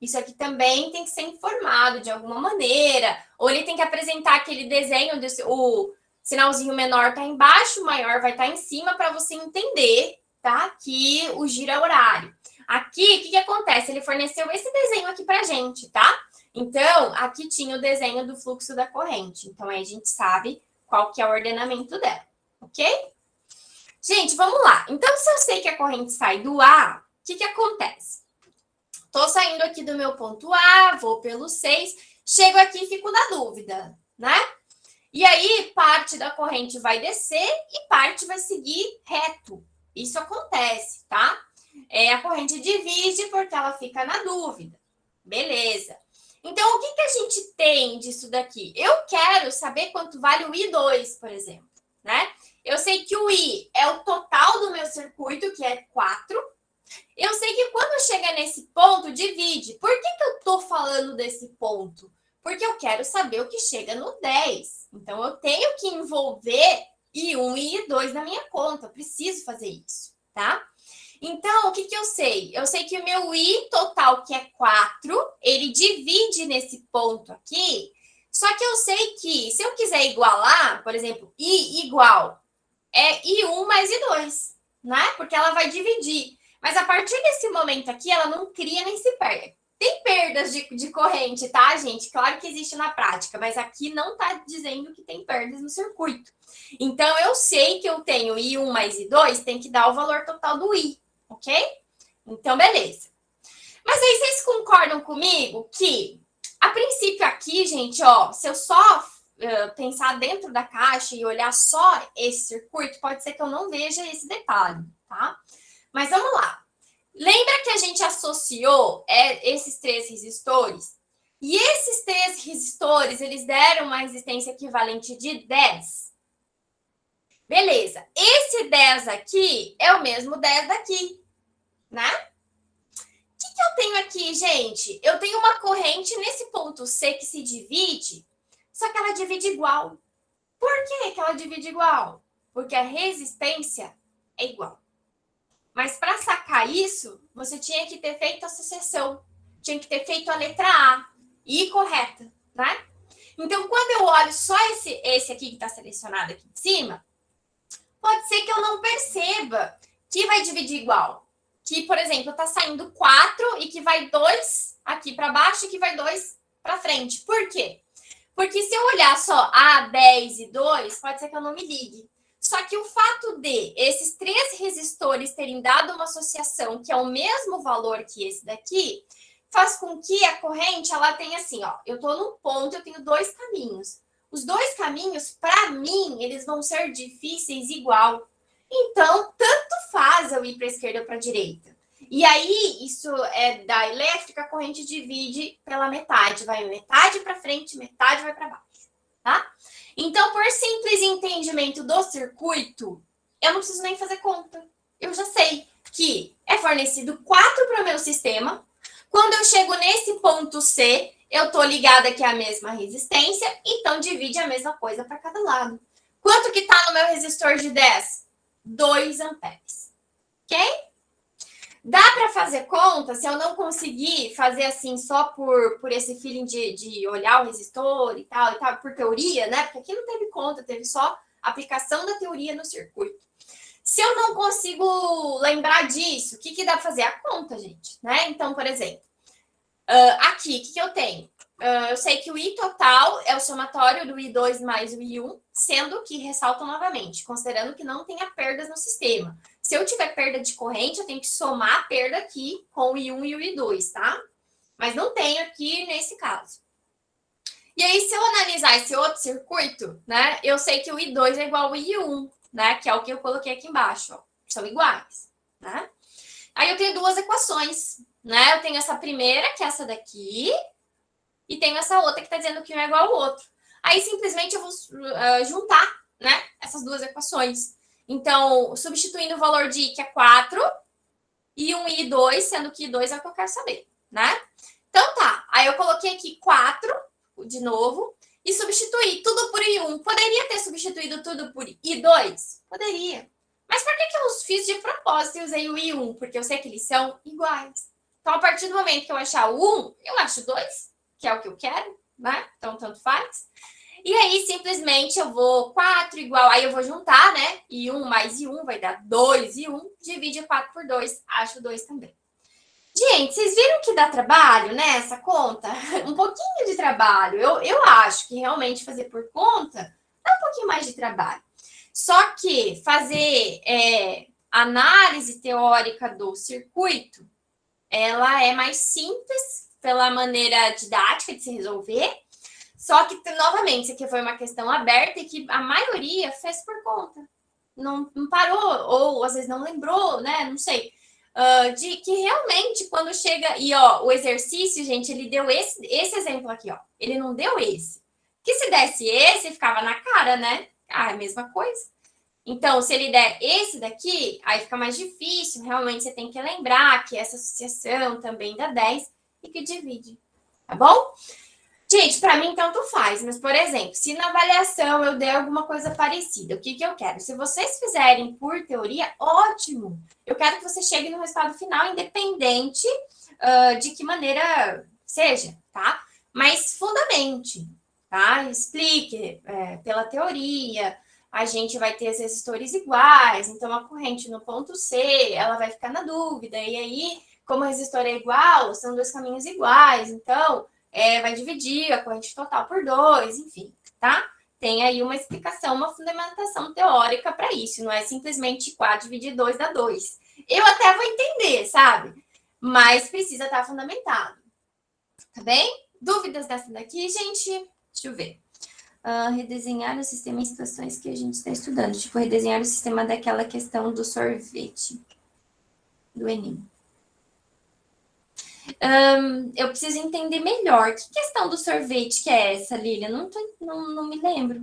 [SPEAKER 1] Isso aqui também tem que ser informado de alguma maneira, ou ele tem que apresentar aquele desenho, o sinalzinho menor está embaixo, o maior vai estar em cima, para você entender, tá? Que o giro é horário. Aqui, o que acontece? Ele forneceu esse desenho aqui para a gente, tá? Então, aqui tinha o desenho do fluxo da corrente. Então, aí a gente sabe qual que é o ordenamento dela, ok? Gente, vamos lá. Então, se eu sei que a corrente sai do A, o que acontece? Estou saindo aqui do meu ponto A, vou pelo 6, chego aqui e fico na dúvida, né? E aí, parte da corrente vai descer e parte vai seguir reto. Isso acontece, tá? A corrente divide porque ela fica na dúvida. Beleza. Então, o que a gente tem disso daqui? Eu quero saber quanto vale o I2, por exemplo, né? Eu sei que o I é o total do meu circuito, que é 4. Eu sei que quando chega nesse ponto, divide. Por que eu estou falando desse ponto? Porque eu quero saber o que chega no 10. Então, eu tenho que envolver I1 e I2 na minha conta. Eu preciso fazer isso, tá? Então, o que eu sei? Eu sei que o meu I total, que é 4, ele divide nesse ponto aqui. Só que eu sei que, se eu quiser igualar, por exemplo, I igual é I1 mais I2, né? Porque ela vai dividir. Mas a partir desse momento aqui, ela não cria nem se perde. Tem perdas de corrente, tá, gente? Claro que existe na prática, mas aqui não tá dizendo que tem perdas no circuito. Então, eu sei que eu tenho I1 mais I2, tem que dar o valor total do I. Ok? Então, beleza. Mas aí, vocês concordam comigo que, a princípio aqui, gente, ó, se eu só pensar dentro da caixa e olhar só esse circuito, pode ser que eu não veja esse detalhe, tá? Mas vamos lá. Lembra que a gente associou esses 3 resistores? E esses 3 resistores, eles deram uma resistência equivalente de 10. Beleza. Esse 10 aqui é o mesmo 10 daqui, né? O que eu tenho aqui, gente? Eu tenho uma corrente nesse ponto C que se divide, só que ela divide igual. Por que ela divide igual? Porque a resistência é igual. Mas para sacar isso, você tinha que ter feito a associação. Tinha que ter feito a letra A. I correta, né? Então, quando eu olho só esse aqui que está selecionado aqui em cima, pode ser que eu não perceba que vai dividir igual. Que, por exemplo, está saindo 4 e que vai 2 aqui para baixo e que vai 2 para frente. Por quê? Porque se eu olhar só A, 10 e 2, pode ser que eu não me ligue. Só que o fato de esses 3 resistores terem dado uma associação que é o mesmo valor que esse daqui, faz com que a corrente ela tenha assim, ó, eu estou num ponto, eu tenho 2 caminhos. Os 2 caminhos, para mim, eles vão ser difíceis igual. Então, tanto faz eu ir para a esquerda ou para a direita. E aí, isso é da elétrica, a corrente divide pela metade. Vai metade para frente, metade vai para baixo, tá? Então, por simples entendimento do circuito, eu não preciso nem fazer conta. Eu já sei que é fornecido 4 para o meu sistema. Quando eu chego nesse ponto C, eu estou ligada que é a mesma resistência, então divide a mesma coisa para cada lado. Quanto que está no meu resistor de 10? 2 amperes. Ok? Dá para fazer conta, se eu não conseguir fazer assim só por esse feeling de olhar o resistor e tal, por teoria, né? Porque aqui não teve conta, teve só aplicação da teoria no circuito. Se eu não consigo lembrar disso, o que dá para fazer? A conta, gente, né? Então, por exemplo, aqui, o que eu tenho? Eu sei que o I total é o somatório do I2 mais o I1, sendo que, ressalto novamente, considerando que não tenha perdas no sistema. Se eu tiver perda de corrente, eu tenho que somar a perda aqui com o I1 e o I2, tá? Mas não tenho aqui nesse caso. E aí, se eu analisar esse outro circuito, né, eu sei que o I2 é igual ao I1, né, que é o que eu coloquei aqui embaixo, ó, são iguais, né? Aí eu tenho duas equações, né? Eu tenho essa primeira, que é essa daqui, e tenho essa outra que está dizendo que um é igual ao outro. Aí, simplesmente, eu vou juntar, né, essas duas equações. Então, substituindo o valor de I, que é 4, e um I2, sendo que I2 é o que eu quero saber, né? Então, tá. Aí, eu coloquei aqui 4, de novo, e substituí tudo por I1. Poderia ter substituído tudo por I2? Poderia. Mas por que eu fiz de propósito e usei o I1? Porque eu sei que eles são iguais. Então, a partir do momento que eu achar o 1, eu acho 2, que é o que eu quero, né? Então, tanto faz. E aí, simplesmente, eu vou 4 igual, aí eu vou juntar, né? I1 mais I1 vai dar 2 I1, divide 4 por 2, acho 2 também. Gente, vocês viram que dá trabalho, né, essa conta? Um pouquinho de trabalho. Eu acho que realmente fazer por conta dá um pouquinho mais de trabalho. Só que fazer análise teórica do circuito, ela é mais simples pela maneira didática de se resolver. Só que, novamente, isso aqui foi uma questão aberta e que a maioria fez por conta. Não parou, ou às vezes não lembrou, né? Não sei. De que realmente, quando chega... E, ó, o exercício, gente, ele deu esse exemplo aqui, ó. Ele não deu esse. Que se desse esse, ficava na cara, né? Ah, é a mesma coisa. Então, se ele der esse daqui, aí fica mais difícil. Realmente, você tem que lembrar que essa associação também dá 10 e que divide. Tá bom? Gente, para mim tanto faz, mas, por exemplo, se na avaliação eu der alguma coisa parecida, o que eu quero? Se vocês fizerem por teoria, ótimo! Eu quero que você chegue no resultado final, independente de que maneira seja, tá? Mas fundamente, tá? Explique pela teoria, a gente vai ter os resistores iguais, então a corrente no ponto C, ela vai ficar na dúvida, e aí, como o resistor é igual, são dois caminhos iguais, então... vai dividir a corrente total por 2, enfim, tá? Tem aí uma explicação, uma fundamentação teórica para isso, não é simplesmente 4 dividir 2 dá 2. Eu até vou entender, sabe? Mas precisa estar fundamentado, tá bem? Dúvidas dessa daqui, gente? Deixa eu ver. Redesenhar o sistema em situações que a gente está estudando, tipo redesenhar o sistema daquela questão do sorvete, do Enem. Eu preciso entender melhor. Que questão do sorvete que é essa, Lília? Não me lembro.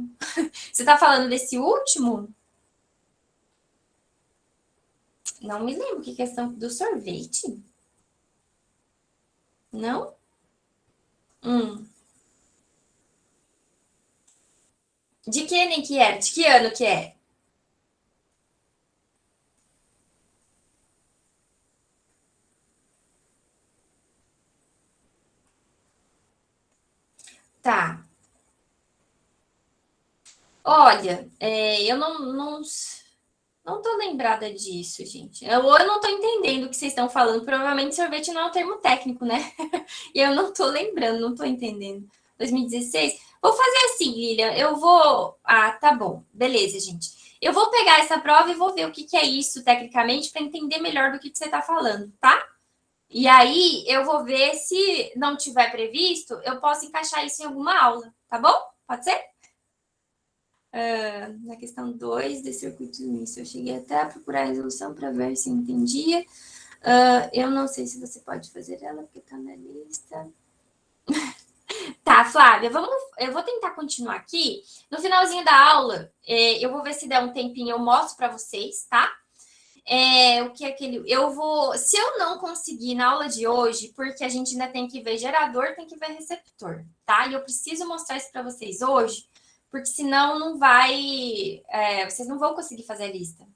[SPEAKER 1] Você está falando desse último? Não me lembro. Que questão do sorvete? Não? De que Enem que era? De que ano que é? Tá. Olha, eu não tô lembrada disso, gente. Ou eu não tô entendendo o que vocês estão falando. Provavelmente sorvete não é um termo técnico, né? E eu não tô lembrando, não tô entendendo. 2016? Vou fazer assim, Lilian. Eu vou. Ah, tá bom. Beleza, gente. Eu vou pegar essa prova e vou ver o que é isso tecnicamente para entender melhor do que você está falando, tá? E aí eu vou ver se não tiver previsto, eu posso encaixar isso em alguma aula, tá bom? Pode ser? Na questão 2 de circuito início, eu cheguei até a procurar a resolução para ver se entendia. Eu não sei se você pode fazer ela, porque tá na lista. Tá, Flávia, eu vou tentar continuar aqui. No finalzinho da aula, eu vou ver se der um tempinho, eu mostro para vocês, tá? O que é aquele. Eu vou. Se eu não conseguir na aula de hoje, porque a gente ainda tem que ver gerador, tem que ver receptor, tá? E eu preciso mostrar isso para vocês hoje, porque senão não vai. Vocês não vão conseguir fazer a lista.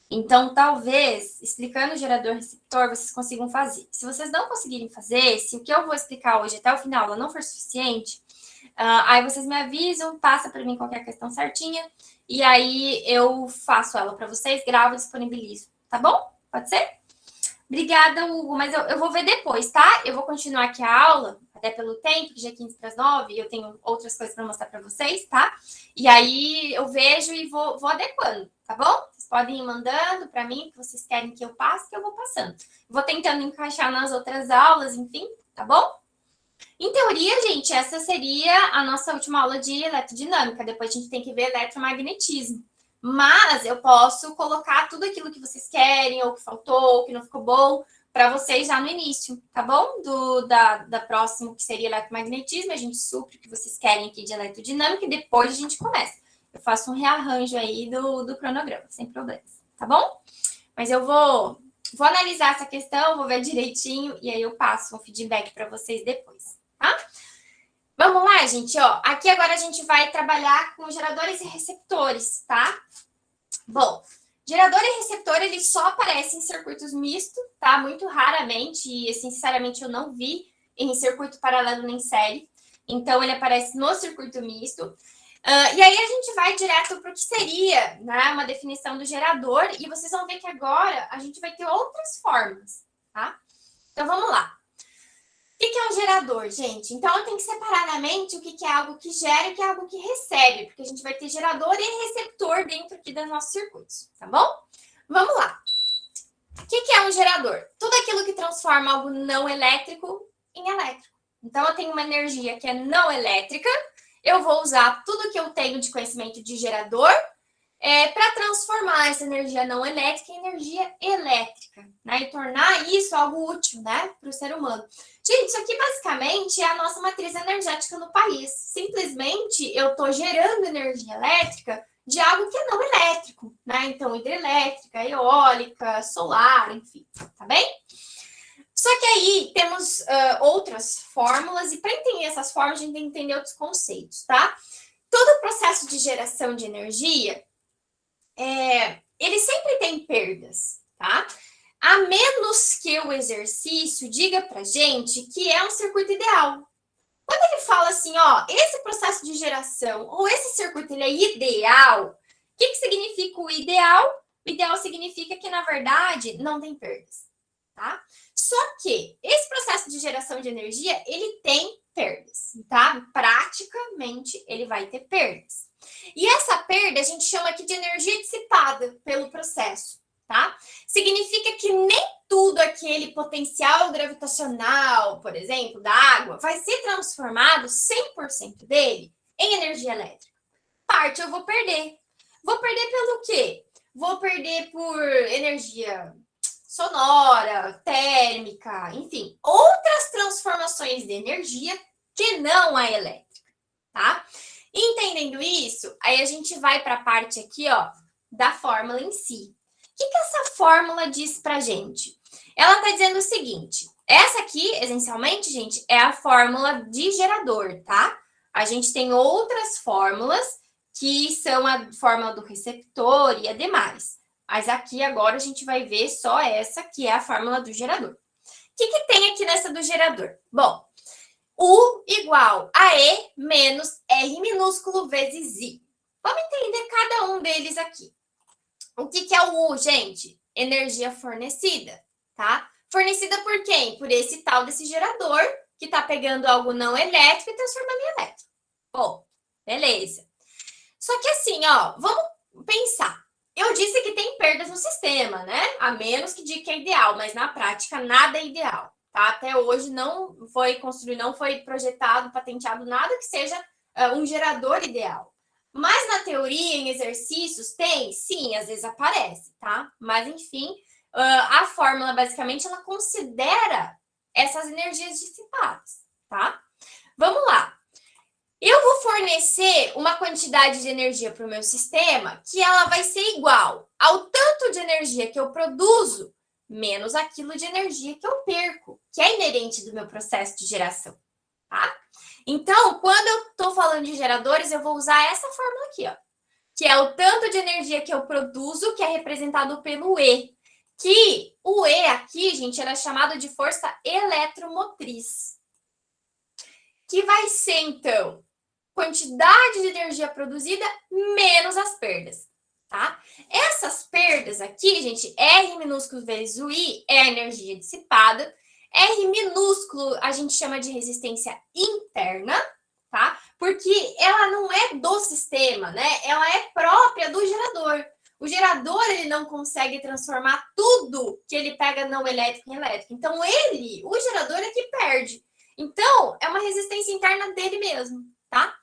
[SPEAKER 1] Então, talvez, explicando o gerador receptor, vocês consigam fazer. Se vocês não conseguirem fazer, se o que eu vou explicar hoje até o final não for suficiente, aí vocês me avisam, passa para mim qualquer questão certinha, e aí eu faço ela para vocês, gravo e disponibilizo. Tá bom? Pode ser? Obrigada, Hugo. Mas eu vou ver depois, tá? Eu vou continuar aqui a aula, até pelo tempo, que já é 15 para as 9, eu tenho outras coisas para mostrar para vocês, tá? E aí eu vejo e vou adequando, tá bom? Vocês podem ir mandando para mim o que vocês querem que eu passe, que eu vou passando. Vou tentando encaixar nas outras aulas, enfim, tá bom? Em teoria, gente, essa seria a nossa última aula de eletrodinâmica. Depois a gente tem que ver eletromagnetismo. Mas eu posso colocar tudo aquilo que vocês querem, ou que faltou, ou que não ficou bom, para vocês já no início, tá bom? Da próxima, que seria eletromagnetismo, a gente supre o que vocês querem aqui de eletrodinâmica e depois a gente começa. Eu faço um rearranjo aí do cronograma, sem problemas, tá bom? Mas eu vou analisar essa questão, vou ver direitinho e aí eu passo um feedback para vocês depois, tá? Vamos lá, gente, ó. Aqui agora a gente vai trabalhar com geradores e receptores, tá? Bom, gerador e receptor, eles só aparecem em circuitos mistos, tá? Muito raramente, e sinceramente eu não vi em circuito paralelo nem série. Então, ele aparece no circuito misto. E aí a gente vai direto para o que seria, né, uma definição do gerador, e vocês vão ver que agora a gente vai ter outras formas, tá? Então, vamos lá. O que é um gerador, gente? Então, eu tenho que separar na mente o que é algo que gera e o que é algo que recebe, porque a gente vai ter gerador e receptor dentro aqui dos nossos circuitos, tá bom? Vamos lá. O que é um gerador? Tudo aquilo que transforma algo não elétrico em elétrico. Então, eu tenho uma energia que é não elétrica, eu vou usar tudo que eu tenho de conhecimento de gerador para transformar essa energia não elétrica em energia elétrica, né? E tornar isso algo útil, né, para o ser humano. Gente, isso aqui basicamente é a nossa matriz energética no país. Simplesmente eu estou gerando energia elétrica de algo que é não elétrico, né? Então, hidrelétrica, eólica, solar, enfim, tá bem? Só que aí temos outras fórmulas, e para entender essas fórmulas, a gente tem que entender outros conceitos, tá? Todo processo de geração de energia, ele sempre tem perdas, tá? A menos que o exercício diga pra gente que é um circuito ideal. Quando ele fala assim, ó, esse processo de geração ou esse circuito ele é ideal, o que significa o ideal? O ideal significa que, na verdade, não tem perdas, tá? Só que esse processo de geração de energia, ele tem perdas, tá? Praticamente, ele vai ter perdas. E essa perda a gente chama aqui de energia dissipada pelo processo, tá? Significa que nem tudo aquele potencial gravitacional, por exemplo, da água, vai ser transformado 100% dele em energia elétrica. Parte eu vou perder. Vou perder pelo quê? Vou perder por energia sonora, térmica, enfim, outras transformações de energia que não a elétrica, tá? Entendendo isso, aí a gente vai para a parte aqui, ó, da fórmula em si. O que essa fórmula diz pra gente? Ela está dizendo o seguinte, essa aqui, essencialmente, gente, é a fórmula de gerador, tá? A gente tem outras fórmulas que são a fórmula do receptor e a demais. Mas aqui agora a gente vai ver só essa, que é a fórmula do gerador. O que tem aqui nessa do gerador? Bom, U igual a E menos R minúsculo vezes I. Vamos entender cada um deles aqui. O que é o U, gente? Energia fornecida, tá? Fornecida por quem? Por esse tal desse gerador, que tá pegando algo não elétrico e transformando em elétrico. Bom, beleza. Só que assim, ó, vamos pensar. Eu disse que tem perdas no sistema, né? A menos que diga que é ideal, mas na prática nada é ideal, tá? Até hoje não foi construído, não foi projetado, patenteado nada que seja um gerador ideal. Mas na teoria, em exercícios, tem? Sim, às vezes aparece, tá? Mas enfim, a fórmula, basicamente, ela considera essas energias dissipadas, tá? Vamos lá. Eu vou fornecer uma quantidade de energia para o meu sistema que ela vai ser igual ao tanto de energia que eu produzo menos aquilo de energia que eu perco, que é inerente do meu processo de geração, tá? Então, quando eu estou falando de geradores, eu vou usar essa fórmula aqui, ó, que é o tanto de energia que eu produzo, que é representado pelo E. Que o E aqui, gente, era chamado de força eletromotriz. Que vai ser, então, quantidade de energia produzida menos as perdas, tá? Essas perdas aqui, gente, R minúsculo vezes o I é a energia dissipada. R minúsculo a gente chama de resistência interna, tá? Porque ela não é do sistema, né? Ela é própria do gerador. O gerador, ele não consegue transformar tudo que ele pega não elétrico em elétrico. Então, o gerador é que perde. Então, é uma resistência interna dele mesmo, tá?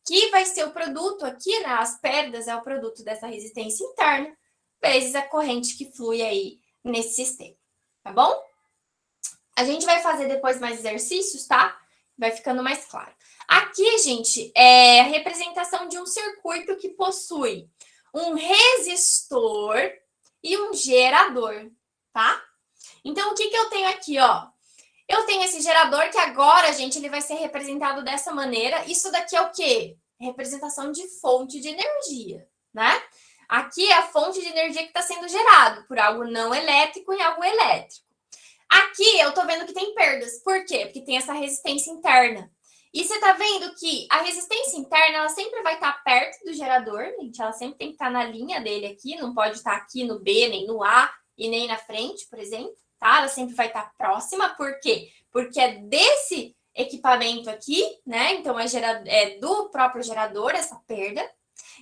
[SPEAKER 1] Que vai ser o produto aqui, né? As perdas é o produto dessa resistência interna, vezes a corrente que flui aí nesse sistema, tá bom? A gente vai fazer depois mais exercícios, tá? Vai ficando mais claro. Aqui, gente, é a representação de um circuito que possui um resistor e um gerador, tá? Então, o que eu tenho aqui, ó? Eu tenho esse gerador que agora, gente, ele vai ser representado dessa maneira. Isso daqui é o quê? Representação de fonte de energia, né? Aqui é a fonte de energia que está sendo gerado por algo não elétrico em algo elétrico. Aqui eu tô vendo que tem perdas. Por quê? Porque tem essa resistência interna. E você tá vendo que a resistência interna, ela sempre vai estar perto do gerador, gente. Ela sempre tem que estar na linha dele aqui, não pode estar aqui no B, nem no A e nem na frente, por exemplo, tá? Ela sempre vai estar próxima. Por quê? Porque é desse equipamento aqui, né? Então é do próprio gerador essa perda.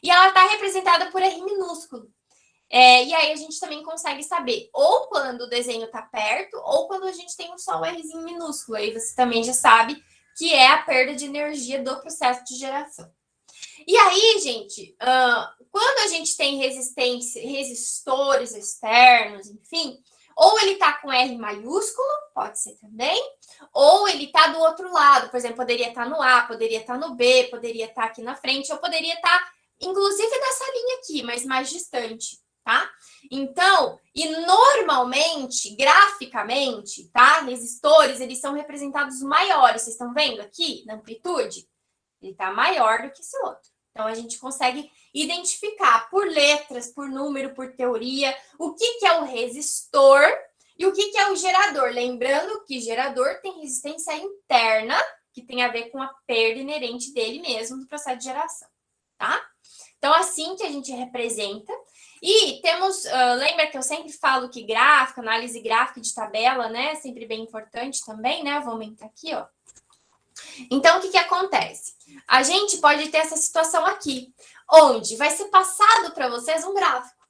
[SPEAKER 1] E ela está representada por R minúsculo. E aí a gente também consegue saber ou quando o desenho está perto ou quando a gente tem só um Rzinho minúsculo. Aí você também já sabe que é a perda de energia do processo de geração. E aí, gente, quando a gente tem resistores externos, enfim, ou ele está com R maiúsculo, pode ser também, ou ele está do outro lado, por exemplo, poderia estar no A, poderia estar no B, poderia estar aqui na frente, ou poderia estar, inclusive, nessa linha aqui, mas mais distante, tá? Então, e normalmente, graficamente, tá? Resistores, eles são representados maiores, vocês estão vendo aqui, na amplitude? Ele está maior do que esse outro. Então, a gente consegue identificar por letras, por número, por teoria, o que é o resistor e o que é o gerador. Lembrando que gerador tem resistência interna, que tem a ver com a perda inerente dele mesmo do processo de geração, tá? Então, assim que a gente representa. E temos, lembra que eu sempre falo que gráfico, análise gráfica de tabela, né? É sempre bem importante também, né? Vou aumentar aqui, ó. Então, o que acontece? A gente pode ter essa situação aqui, onde vai ser passado para vocês um gráfico.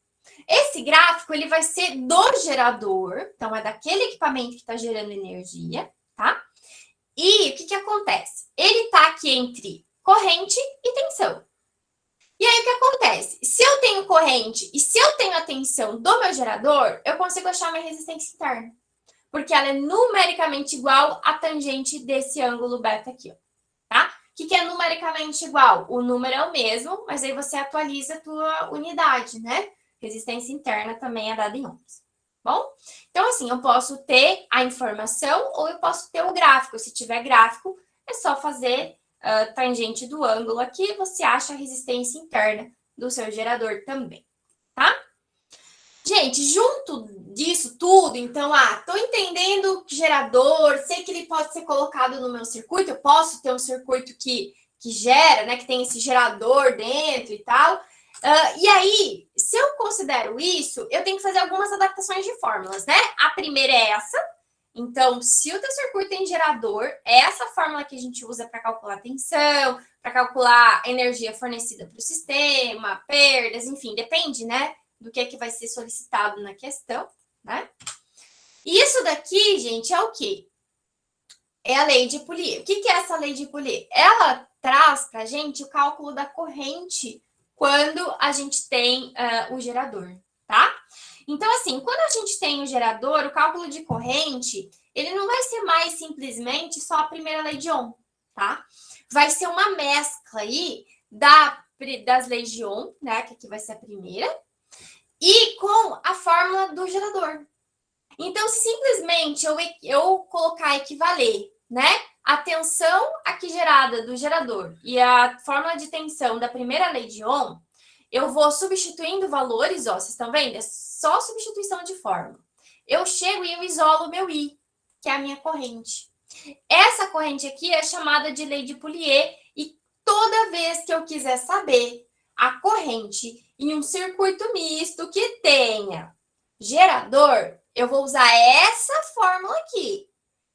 [SPEAKER 1] Esse gráfico, ele vai ser do gerador, então é daquele equipamento que está gerando energia, tá? E o que acontece? Ele está aqui entre corrente e tensão. E aí, o que acontece? Se eu tenho corrente e se eu tenho a tensão do meu gerador, eu consigo achar minha resistência interna. Porque ela é numericamente igual à tangente desse ângulo beta aqui, ó, tá? O que é numericamente igual? O número é o mesmo, mas aí você atualiza a tua unidade, né? Resistência interna também é dada em ohms. Bom? Então, assim, eu posso ter a informação ou eu posso ter o gráfico. Se tiver gráfico, é só fazer tangente do ângulo aqui, você acha a resistência interna do seu gerador também, tá? Gente, junto disso tudo, então, tô entendendo o gerador, sei que ele pode ser colocado no meu circuito, eu posso ter um circuito que gera, né, que tem esse gerador dentro e tal. E aí, se eu considero isso, eu tenho que fazer algumas adaptações de fórmulas, né? A primeira é essa. Então, se o teu circuito tem gerador, é essa fórmula que a gente usa para calcular a tensão, para calcular a energia fornecida para o sistema, perdas, enfim, depende, né? Do que vai ser solicitado na questão, né? Isso daqui, gente, é o quê? É a lei de Poulier. O que é essa lei de Poulier? Ela traz para a gente o cálculo da corrente quando a gente tem o gerador, tá? Então, assim, quando a gente tem o gerador, o cálculo de corrente, ele não vai ser mais simplesmente só a primeira lei de Ohm, tá? Vai ser uma mescla aí das leis de Ohm, né, que aqui vai ser a primeira, e com a fórmula do gerador. Então, se simplesmente eu colocar equivaler, né, a tensão aqui gerada do gerador e a fórmula de tensão da primeira lei de Ohm, eu vou substituindo valores, ó, vocês estão vendo? É só substituição de fórmula. Eu chego e eu isolo o meu I, que é a minha corrente. Essa corrente aqui é chamada de lei de Pouliot e toda vez que eu quiser saber a corrente em um circuito misto que tenha gerador, eu vou usar essa fórmula aqui.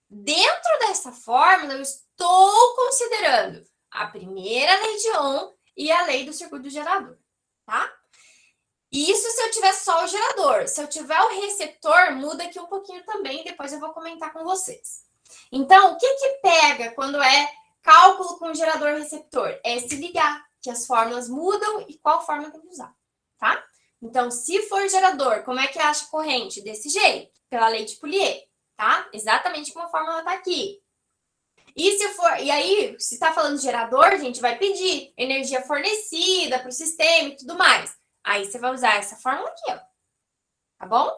[SPEAKER 1] Dentro dessa fórmula, eu estou considerando a primeira lei de Ohm e a lei do circuito do gerador, tá? Isso se eu tiver só o gerador. Se eu tiver o receptor, muda aqui um pouquinho também, depois eu vou comentar com vocês. Então, o que pega quando é cálculo com gerador receptor? É se ligar, que as fórmulas mudam e qual fórmula tem que usar, tá? Então, se for gerador, como é que acha a corrente? Desse jeito, pela lei de Pouliot, tá? Exatamente como a fórmula tá aqui. E aí, se tá falando de gerador, gente, vai pedir energia fornecida para o sistema e tudo mais. Aí você vai usar essa fórmula aqui, ó. Tá bom?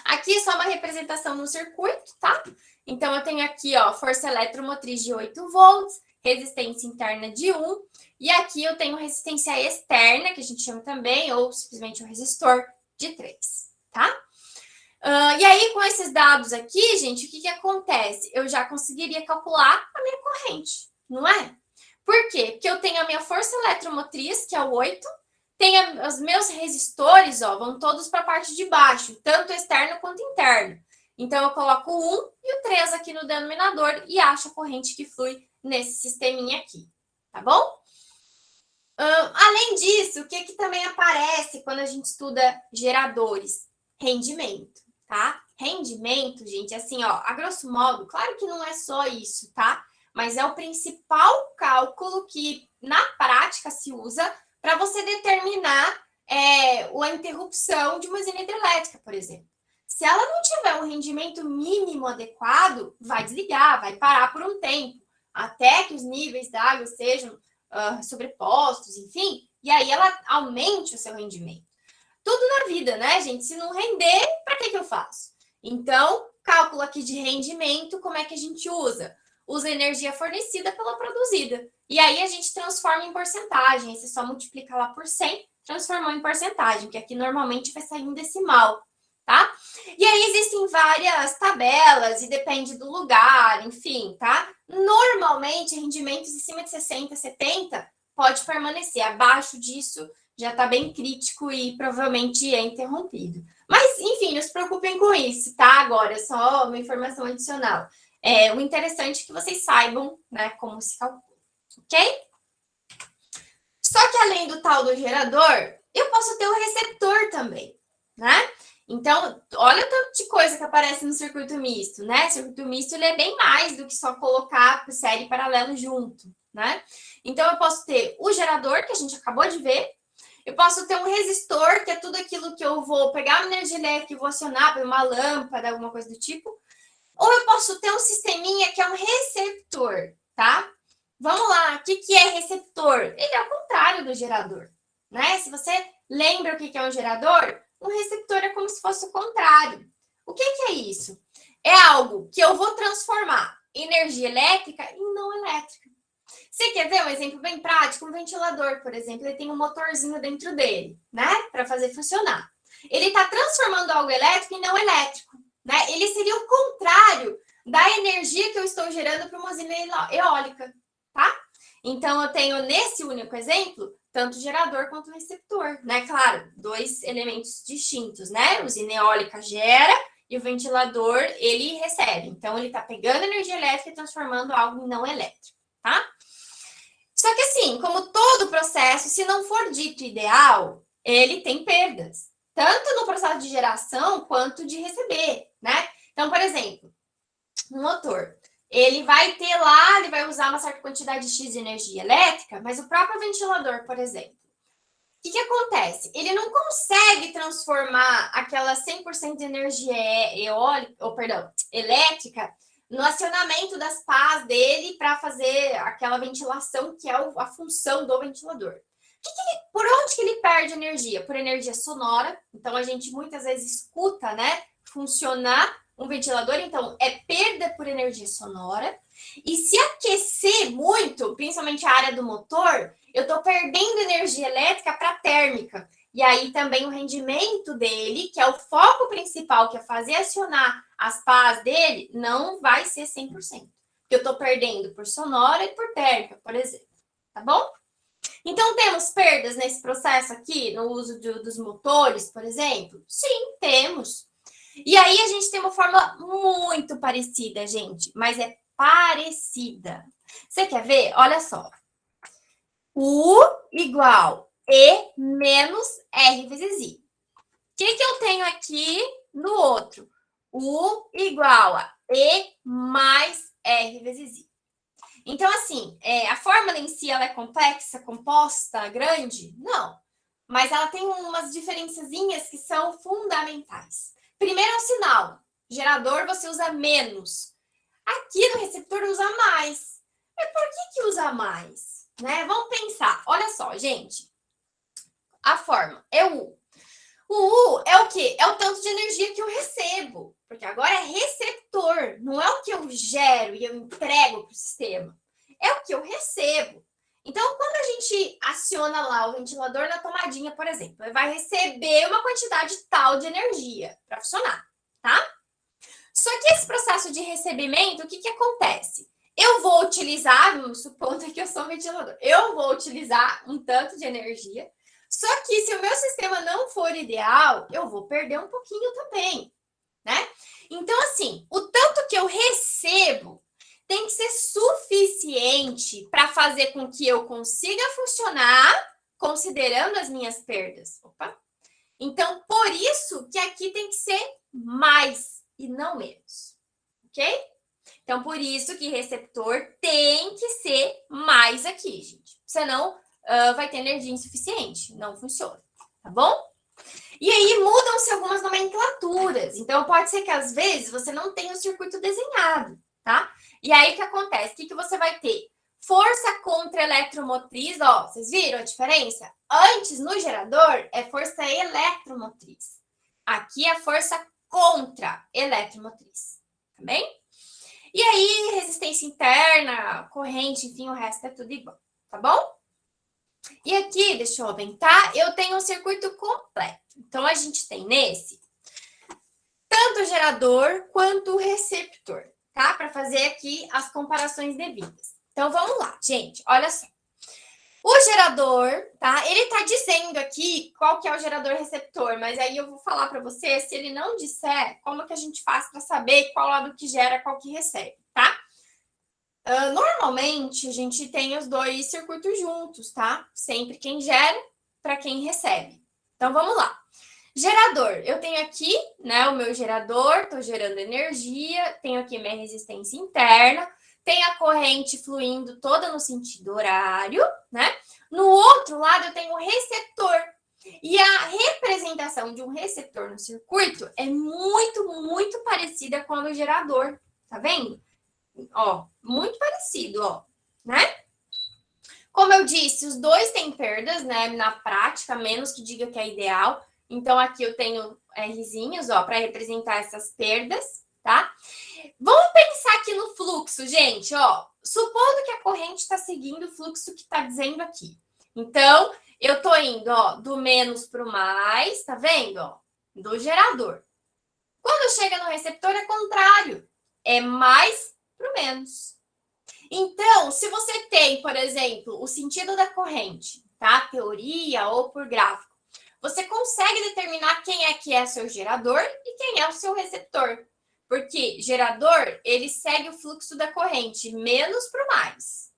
[SPEAKER 1] Aqui é só uma representação no circuito, tá? Então, eu tenho aqui, ó, força eletromotriz de 8 volts, resistência interna de 1, e aqui eu tenho resistência externa, que a gente chama também, ou simplesmente um resistor de 3, tá? E aí, com esses dados aqui, gente, o que acontece? Eu já conseguiria calcular a minha corrente, não é? Por quê? Porque eu tenho a minha força eletromotriz, que é o 8, tem os meus resistores, ó, vão todos para a parte de baixo, tanto externo quanto interno. Então, eu coloco o 1 e o 3 aqui no denominador e acho a corrente que flui nesse sisteminha aqui, tá bom? Além disso, o que também aparece quando a gente estuda geradores? Rendimento, tá? Rendimento, gente, assim, ó, a grosso modo, claro que não é só isso, tá? Mas é o principal cálculo que, na prática, se usa para você determinar a interrupção de uma usina hidrelétrica, por exemplo. Se ela não tiver um rendimento mínimo adequado, vai desligar, vai parar por um tempo, até que os níveis da água sejam sobrepostos, enfim, e aí ela aumente o seu rendimento. Tudo na vida, né, gente? Se não render, para que eu faço? Então, cálculo aqui de rendimento, como é que a gente usa? Usa energia fornecida pela produzida. E aí a gente transforma em porcentagem. Você só multiplica lá por 100, transformou em porcentagem, que aqui normalmente vai sair em decimal, tá? E aí existem várias tabelas e depende do lugar, enfim, tá? Normalmente, rendimentos acima de 60, 70 pode permanecer. Abaixo disso já está bem crítico e provavelmente é interrompido. Mas, enfim, não se preocupem com isso, tá? Agora, é só uma informação adicional. O interessante é que vocês saibam, né, como se calcula, ok? Só que além do tal do gerador, eu posso ter o receptor também, né? Então, olha o tanto de coisa que aparece no circuito misto, né? O circuito misto ele é bem mais do que só colocar série e paralelo junto, né? Então, eu posso ter o gerador, que a gente acabou de ver. Eu posso ter um resistor, que é tudo aquilo que eu vou pegar uma energia elétrica e vou acionar para uma lâmpada, alguma coisa do tipo. Ou eu posso ter um sisteminha que é um receptor, tá? Vamos lá, o que é receptor? Ele é o contrário do gerador, né? Se você lembra o que é um gerador, um receptor é como se fosse o contrário. O que é isso? É algo que eu vou transformar energia elétrica em não elétrica. Você quer ver um exemplo bem prático? Um ventilador, por exemplo, ele tem um motorzinho dentro dele, né? Para fazer funcionar. Ele está transformando algo elétrico em não elétrico, né? Ele seria o contrário da energia que eu estou gerando para uma usina eólica, tá? Então, eu tenho nesse único exemplo, tanto o gerador quanto o receptor, né? Claro, dois elementos distintos, né? A usina eólica gera e o ventilador, ele recebe. Então, ele está pegando energia elétrica e transformando algo em não elétrico, tá? Só que assim, como todo processo, se não for dito ideal, ele tem perdas. Tanto no processo de geração, quanto de receber, né? Então, por exemplo, um motor. Ele vai ter lá, ele vai usar uma certa quantidade X de energia elétrica, mas o próprio ventilador, por exemplo. O que acontece? Ele não consegue transformar aquela 100% de energia eólica, elétrica no acionamento das pás dele para fazer aquela ventilação que é a função do ventilador. Por onde que ele perde energia? Por energia sonora. Então, a gente muitas vezes escuta, né, funcionar um ventilador. Então, é perda por energia sonora. E se aquecer muito, principalmente a área do motor, eu estou perdendo energia elétrica para térmica. E aí também o rendimento dele, que é o foco principal, que é fazer acionar as pás dele, não vai ser 100%. Eu estou perdendo por sonora e por térmica, por exemplo. Tá bom? Então, temos perdas nesse processo aqui, no uso dos motores, por exemplo? Sim, temos. E aí, a gente tem uma fórmula muito parecida, gente, mas é parecida. Você quer ver? Olha só. U igual E menos R vezes I. O que eu tenho aqui no outro? U igual a E mais R vezes I. Então, assim, a fórmula em si ela é complexa, composta, grande? Não. Mas ela tem umas diferençazinhas que são fundamentais. Primeiro é o sinal. Gerador você usa menos. Aqui no receptor usa mais. Mas por que usa mais? Né? Vamos pensar. Olha só, gente. A forma é o U. O U é o quê? É o tanto de energia que eu recebo. Porque agora é receptor. Não é o que eu gero e eu entrego para o sistema. É o que eu recebo. Então, quando a gente aciona lá o ventilador na tomadinha, por exemplo, ele vai receber uma quantidade tal de energia para funcionar, tá? Só que esse processo de recebimento, o que acontece? Eu vou utilizar, supondo que eu sou um ventilador, eu vou utilizar um tanto de energia, só que se o meu sistema não for ideal, eu vou perder um pouquinho também, né? Então, assim, o tanto que eu recebo tem que ser suficiente para fazer com que eu consiga funcionar considerando as minhas perdas. Opa! Então, por isso que aqui tem que ser mais e não menos. Ok? Então, por isso que receptor tem que ser mais aqui, gente. Senão, vai ter energia insuficiente. Não funciona. Tá bom? E aí, mudam-se algumas nomenclaturas. Então, pode ser que, às vezes, você não tenha o circuito desenhado, tá? E aí, o que acontece? O que você vai ter? Força contra eletromotriz, ó, vocês viram a diferença? Antes, no gerador, é força eletromotriz. Aqui é força contra eletromotriz, tá bem? E aí, resistência interna, corrente, enfim, o resto é tudo igual, tá bom? E aqui, deixa eu aumentar, eu tenho um circuito completo. Então, a gente tem nesse tanto o gerador quanto o receptor, tá? Para fazer aqui as comparações devidas. Então, vamos lá, gente, olha só. O gerador, tá? Ele tá dizendo aqui qual que é o gerador receptor, mas aí eu vou falar para você, se ele não disser, como que a gente faz para saber qual lado que gera, qual que recebe, tá? Normalmente, a gente tem os dois circuitos juntos, tá? Sempre quem gera para quem recebe. Então, vamos lá. Gerador, eu tenho aqui, né, o meu gerador, estou gerando energia, tenho aqui minha resistência interna, tem a corrente fluindo toda no sentido horário, né? No outro lado, eu tenho o receptor. E a representação de um receptor no circuito é muito, muito parecida com a do gerador, tá vendo? Ó, muito parecido, ó, né? Como eu disse, os dois têm perdas, né, na prática, menos que diga que é ideal. Então, aqui eu tenho Rzinhos, ó, para representar essas perdas, tá? Vamos pensar aqui no fluxo, gente, ó. Supondo que a corrente está seguindo o fluxo que está dizendo aqui. Então, eu tô indo, ó, do menos para o mais, tá vendo, ó? Do gerador. Quando chega no receptor, é contrário. É mais para o menos. Então, se você tem, por exemplo, o sentido da corrente, tá? Teoria ou por gráfico, você consegue determinar quem é que é seu gerador e quem é o seu receptor. Porque gerador, ele segue o fluxo da corrente, menos para o mais.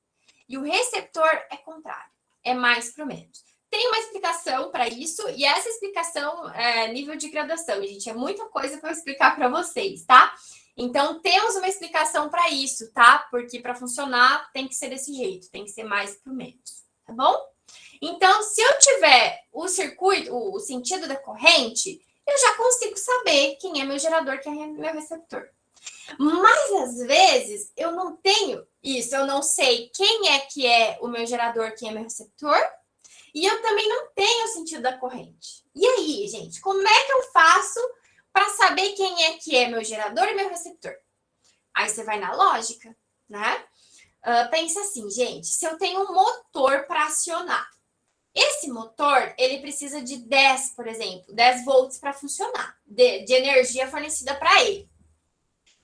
[SPEAKER 1] E o receptor é contrário, é mais para o menos. Tem uma explicação para isso, e essa explicação é nível de graduação, gente. É muita coisa para eu explicar para vocês, tá? Então, temos uma explicação para isso, tá? Porque para funcionar tem que ser desse jeito, tem que ser mais para o menos, tá bom? Então, se eu tiver o circuito, o sentido da corrente, eu já consigo saber quem é meu gerador, quem é meu receptor. Mas, às vezes, eu não tenho isso. Eu não sei quem é o meu gerador, quem é meu receptor. E eu também não tenho o sentido da corrente. E aí, gente, como é que eu faço para saber quem é meu gerador e meu receptor? Aí você vai na lógica, né? Pensa assim, gente, se eu tenho um motor para acionar, esse motor, ele precisa de 10, por exemplo, 10 volts para funcionar, de energia fornecida para ele.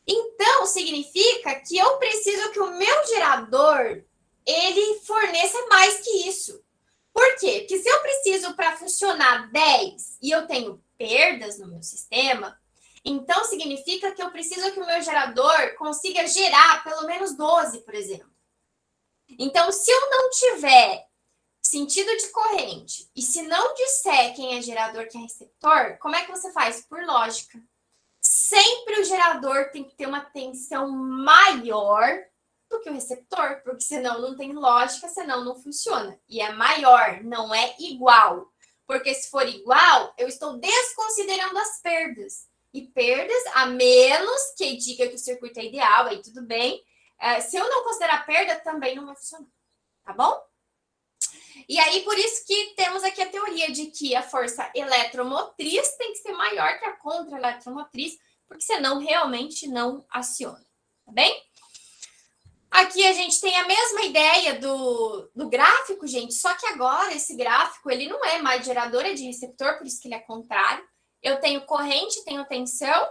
[SPEAKER 1] Então, significa que eu preciso que o meu gerador, ele forneça mais que isso. Por quê? Porque se eu preciso para funcionar 10 e eu tenho perdas no meu sistema, então significa que eu preciso que o meu gerador consiga gerar pelo menos 12, por exemplo. Então, se eu não tiver sentido de corrente e se não disser quem é gerador, quem é receptor, como é que você faz? Por lógica. Sempre o gerador tem que ter uma tensão maior do que o receptor, porque senão não tem lógica, senão não funciona. E é maior, não é igual. Porque se for igual, eu estou desconsiderando as perdas. E perdas, a menos que diga que o circuito é ideal, aí tudo bem. Se eu não considerar perda, também não vai funcionar. Tá bom? E aí, por isso que temos aqui a teoria de que a força eletromotriz tem que ser maior que a contra-eletromotriz, porque senão realmente não aciona. Tá bem? Aqui a gente tem a mesma ideia do gráfico, gente, só que agora esse gráfico, ele não é mais gerador, é de receptor, por isso que ele é contrário. Eu tenho corrente, tenho tensão,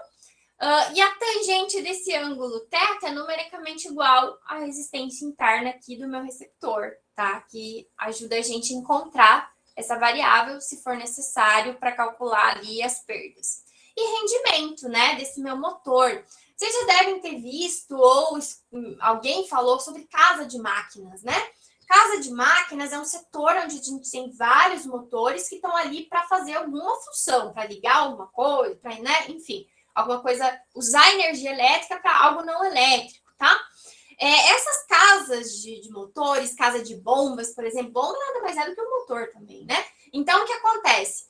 [SPEAKER 1] e a tangente desse ângulo θ é numericamente igual à resistência interna aqui do meu receptor, tá? Que ajuda a gente a encontrar essa variável, se for necessário, para calcular ali as perdas. E rendimento, né, desse meu motor. Vocês já devem ter visto ou alguém falou sobre casa de máquinas, né? Casa de máquinas é um setor onde a gente tem vários motores que estão ali para fazer alguma função, para ligar alguma coisa, para, né, enfim, alguma coisa, usar energia elétrica para algo não elétrico, tá? Essas casas de motores, casa de bombas, por exemplo, bomba nada mais é do que um motor também, né? Então, o que acontece?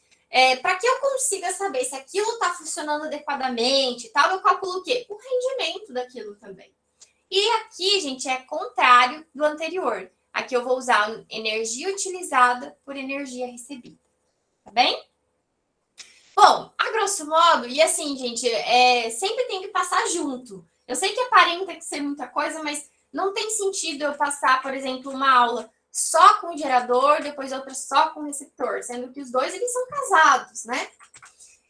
[SPEAKER 1] Para que eu consiga saber se aquilo está funcionando adequadamente, tal, eu calculo o quê? O rendimento daquilo também. E aqui, gente, é contrário do anterior. Aqui eu vou usar energia utilizada por energia recebida. Tá bem? Bom, a grosso modo, e assim, gente, sempre tem que passar junto. Eu sei que aparenta que ser muita coisa, mas não tem sentido eu passar, por exemplo, uma aula só com o gerador, depois outra só com o receptor, sendo que os dois, eles são casados, né?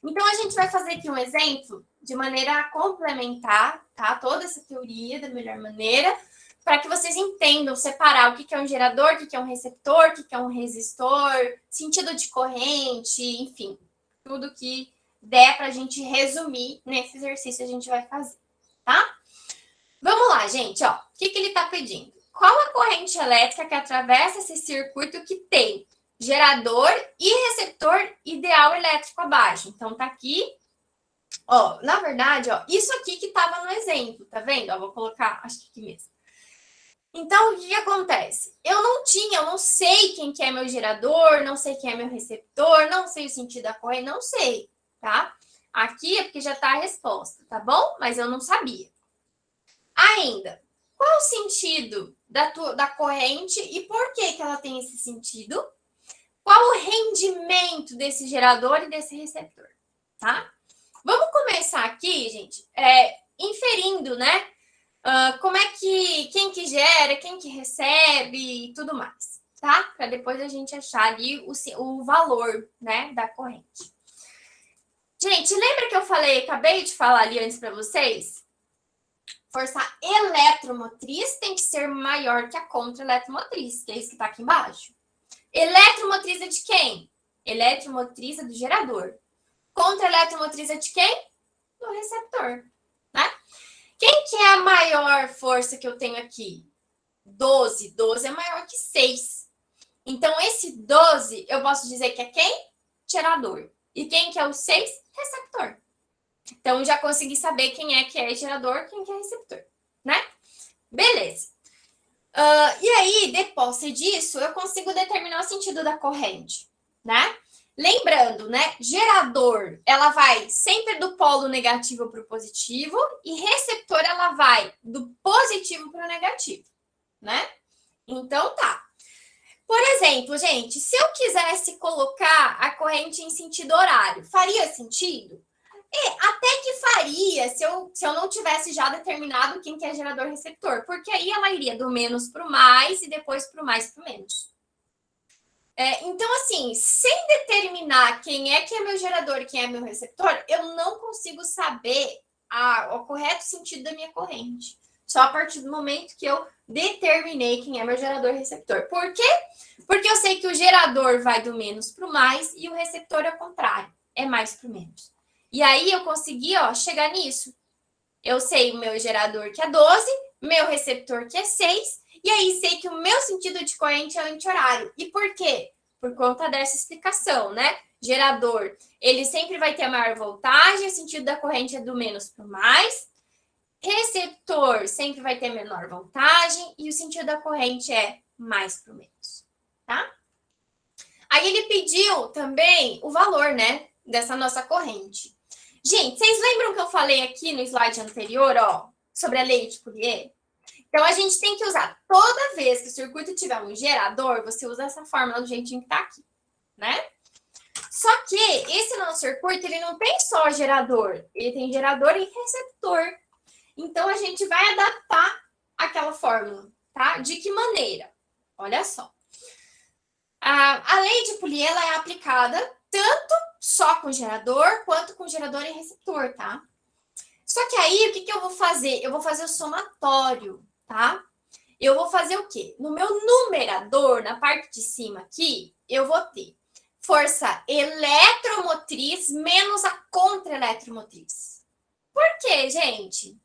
[SPEAKER 1] Então, a gente vai fazer aqui um exemplo de maneira a complementar, tá? Toda essa teoria da melhor maneira, para que vocês entendam separar o que é um gerador, o que é um receptor, o que é um resistor, sentido de corrente, enfim, tudo que der para a gente resumir nesse exercício a gente vai fazer, tá? Vamos lá, gente, ó. O que ele está pedindo? Qual a corrente elétrica que atravessa esse circuito que tem gerador e receptor ideal elétrico abaixo? Então, tá aqui. Ó, na verdade, ó, isso aqui que estava no exemplo, tá vendo? Ó, vou colocar, acho que aqui mesmo. Então, o que acontece? Eu não sei quem que é meu gerador, não sei quem é meu receptor, não sei o sentido da corrente, não sei, tá? Aqui é porque já tá a resposta, tá bom? Mas eu não sabia. Ainda, qual o sentido da corrente e por que ela tem esse sentido? Qual o rendimento desse gerador e desse receptor, tá? Vamos começar aqui, gente, inferindo, né? Como é que, quem que gera, quem que recebe e tudo mais, tá? Para depois a gente achar ali o valor, né, da corrente. Gente, lembra que eu acabei de falar ali antes para vocês? Força eletromotriz tem que ser maior que a contra-eletromotriz, que é isso que está aqui embaixo. Eletromotriz é de quem? Eletromotriz é do gerador. Contra-eletromotriz é de quem? Do receptor, né? Quem que é a maior força que eu tenho aqui? 12. 12 é maior que 6. Então, esse 12, eu posso dizer que é quem? Gerador. E quem que é o 6? Receptor. Então, já consegui saber quem é que é gerador, quem que é receptor, né? Beleza. E aí, depois disso, eu consigo determinar o sentido da corrente, né? Lembrando, né? Gerador, ela vai sempre do polo negativo para o positivo e receptor, ela vai do positivo para o negativo, né? Então, tá. Por exemplo, gente, se eu quisesse colocar a corrente em sentido horário, faria sentido? Até que faria se eu não tivesse já determinado quem que é gerador receptor, porque aí ela iria do menos para o mais e depois para o mais para o menos. Então, assim, sem determinar quem é que é meu gerador e quem é meu receptor, eu não consigo saber o correto sentido da minha corrente. Só a partir do momento que eu determinei quem é meu gerador e receptor. Por quê? Porque eu sei que o gerador vai do menos para o mais e o receptor é o contrário, é mais para o menos. E aí eu consegui, chegar nisso. Eu sei o meu gerador que é 12, meu receptor que é 6, e aí sei que o meu sentido de corrente é anti-horário. E por quê? Por conta dessa explicação, né? Gerador, ele sempre vai ter a maior voltagem, o sentido da corrente é do menos para o mais. Receptor sempre vai ter menor voltagem e o sentido da corrente é mais para o menos, tá? Aí ele pediu também o valor, né, dessa nossa corrente. Gente, vocês lembram que eu falei aqui no slide anterior, sobre a lei de Fourier? Então, a gente tem que usar, toda vez que o circuito tiver um gerador, você usa essa fórmula do jeitinho que tá aqui, né? Só que esse nosso circuito, ele não tem só gerador, ele tem gerador e receptor. Então, a gente vai adaptar aquela fórmula, tá? De que maneira? Olha só. A lei de Fourier, ela é aplicada tanto só com gerador, quanto com gerador e receptor, tá? Só que aí, o que eu vou fazer? Eu vou fazer o somatório, tá? Eu vou fazer o quê? No meu numerador, na parte de cima aqui, eu vou ter força eletromotriz menos a contra-eletromotriz. Por quê, gente?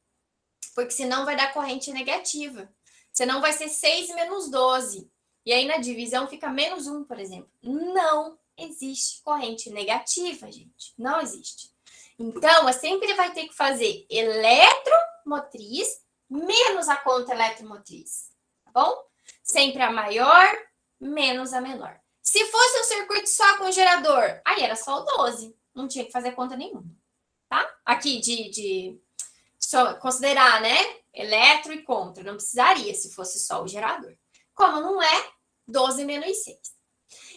[SPEAKER 1] Porque senão vai dar corrente negativa. Senão vai ser 6 menos 12. E aí na divisão fica menos 1, por exemplo. Não existe corrente negativa, gente. Não existe. Então, eu sempre vai ter que fazer eletromotriz menos a contra-eletromotriz. Tá bom? Sempre a maior menos a menor. Se fosse um circuito só com gerador, aí era só o 12. Não tinha que fazer conta nenhuma. Tá? Aqui só considerar, né? Eletro e contra. Não precisaria se fosse só o gerador. Como não é, 12 menos 6.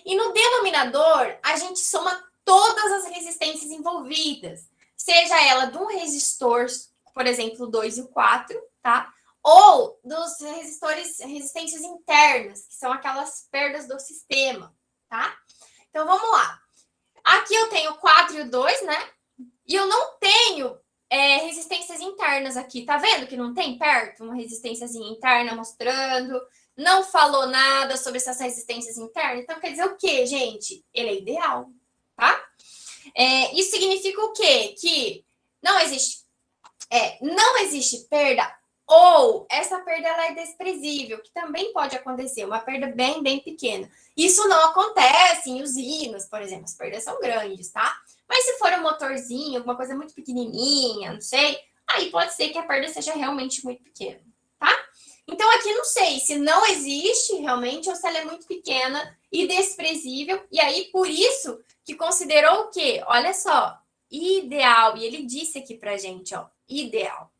[SPEAKER 1] E no denominador, a gente soma todas as resistências envolvidas. Seja ela de um resistor, por exemplo, o 2 e o 4, tá? Ou dos resistências internas, que são aquelas perdas do sistema, tá? Então, vamos lá. Aqui eu tenho o 4 e o 2, né? E eu não tenho resistências internas aqui. Tá vendo que não tem perto uma resistênciazinha interna mostrando? Não falou nada sobre essas resistências internas. Então, quer dizer o quê, gente? Ele é ideal, tá? Isso significa o quê? Que não existe perda, ou essa perda ela é desprezível, que também pode acontecer, uma perda bem, bem pequena. Isso não acontece em usinas, por exemplo, as perdas são grandes, tá? Mas se for um motorzinho, alguma coisa muito pequenininha, não sei, aí pode ser que a perda seja realmente muito pequena, tá? Então, aqui não sei se não existe realmente ou se ela é muito pequena e desprezível. E aí, por isso que considerou o quê? Olha só, ideal. E ele disse aqui pra gente, ideal.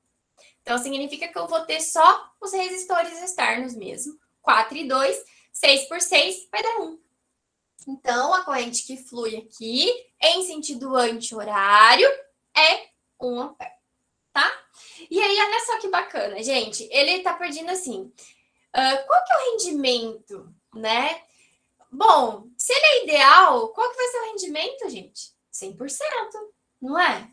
[SPEAKER 1] Então, significa que eu vou ter só os resistores externos mesmo. 4 e 2, 6 por 6 vai dar 1. Então, a corrente que flui aqui em sentido anti-horário é 1 ampere, tá? E aí, olha só que bacana, gente. Ele tá pedindo assim, qual que é o rendimento, né? Bom, se ele é ideal, qual que vai ser o rendimento, gente? 100%, não é?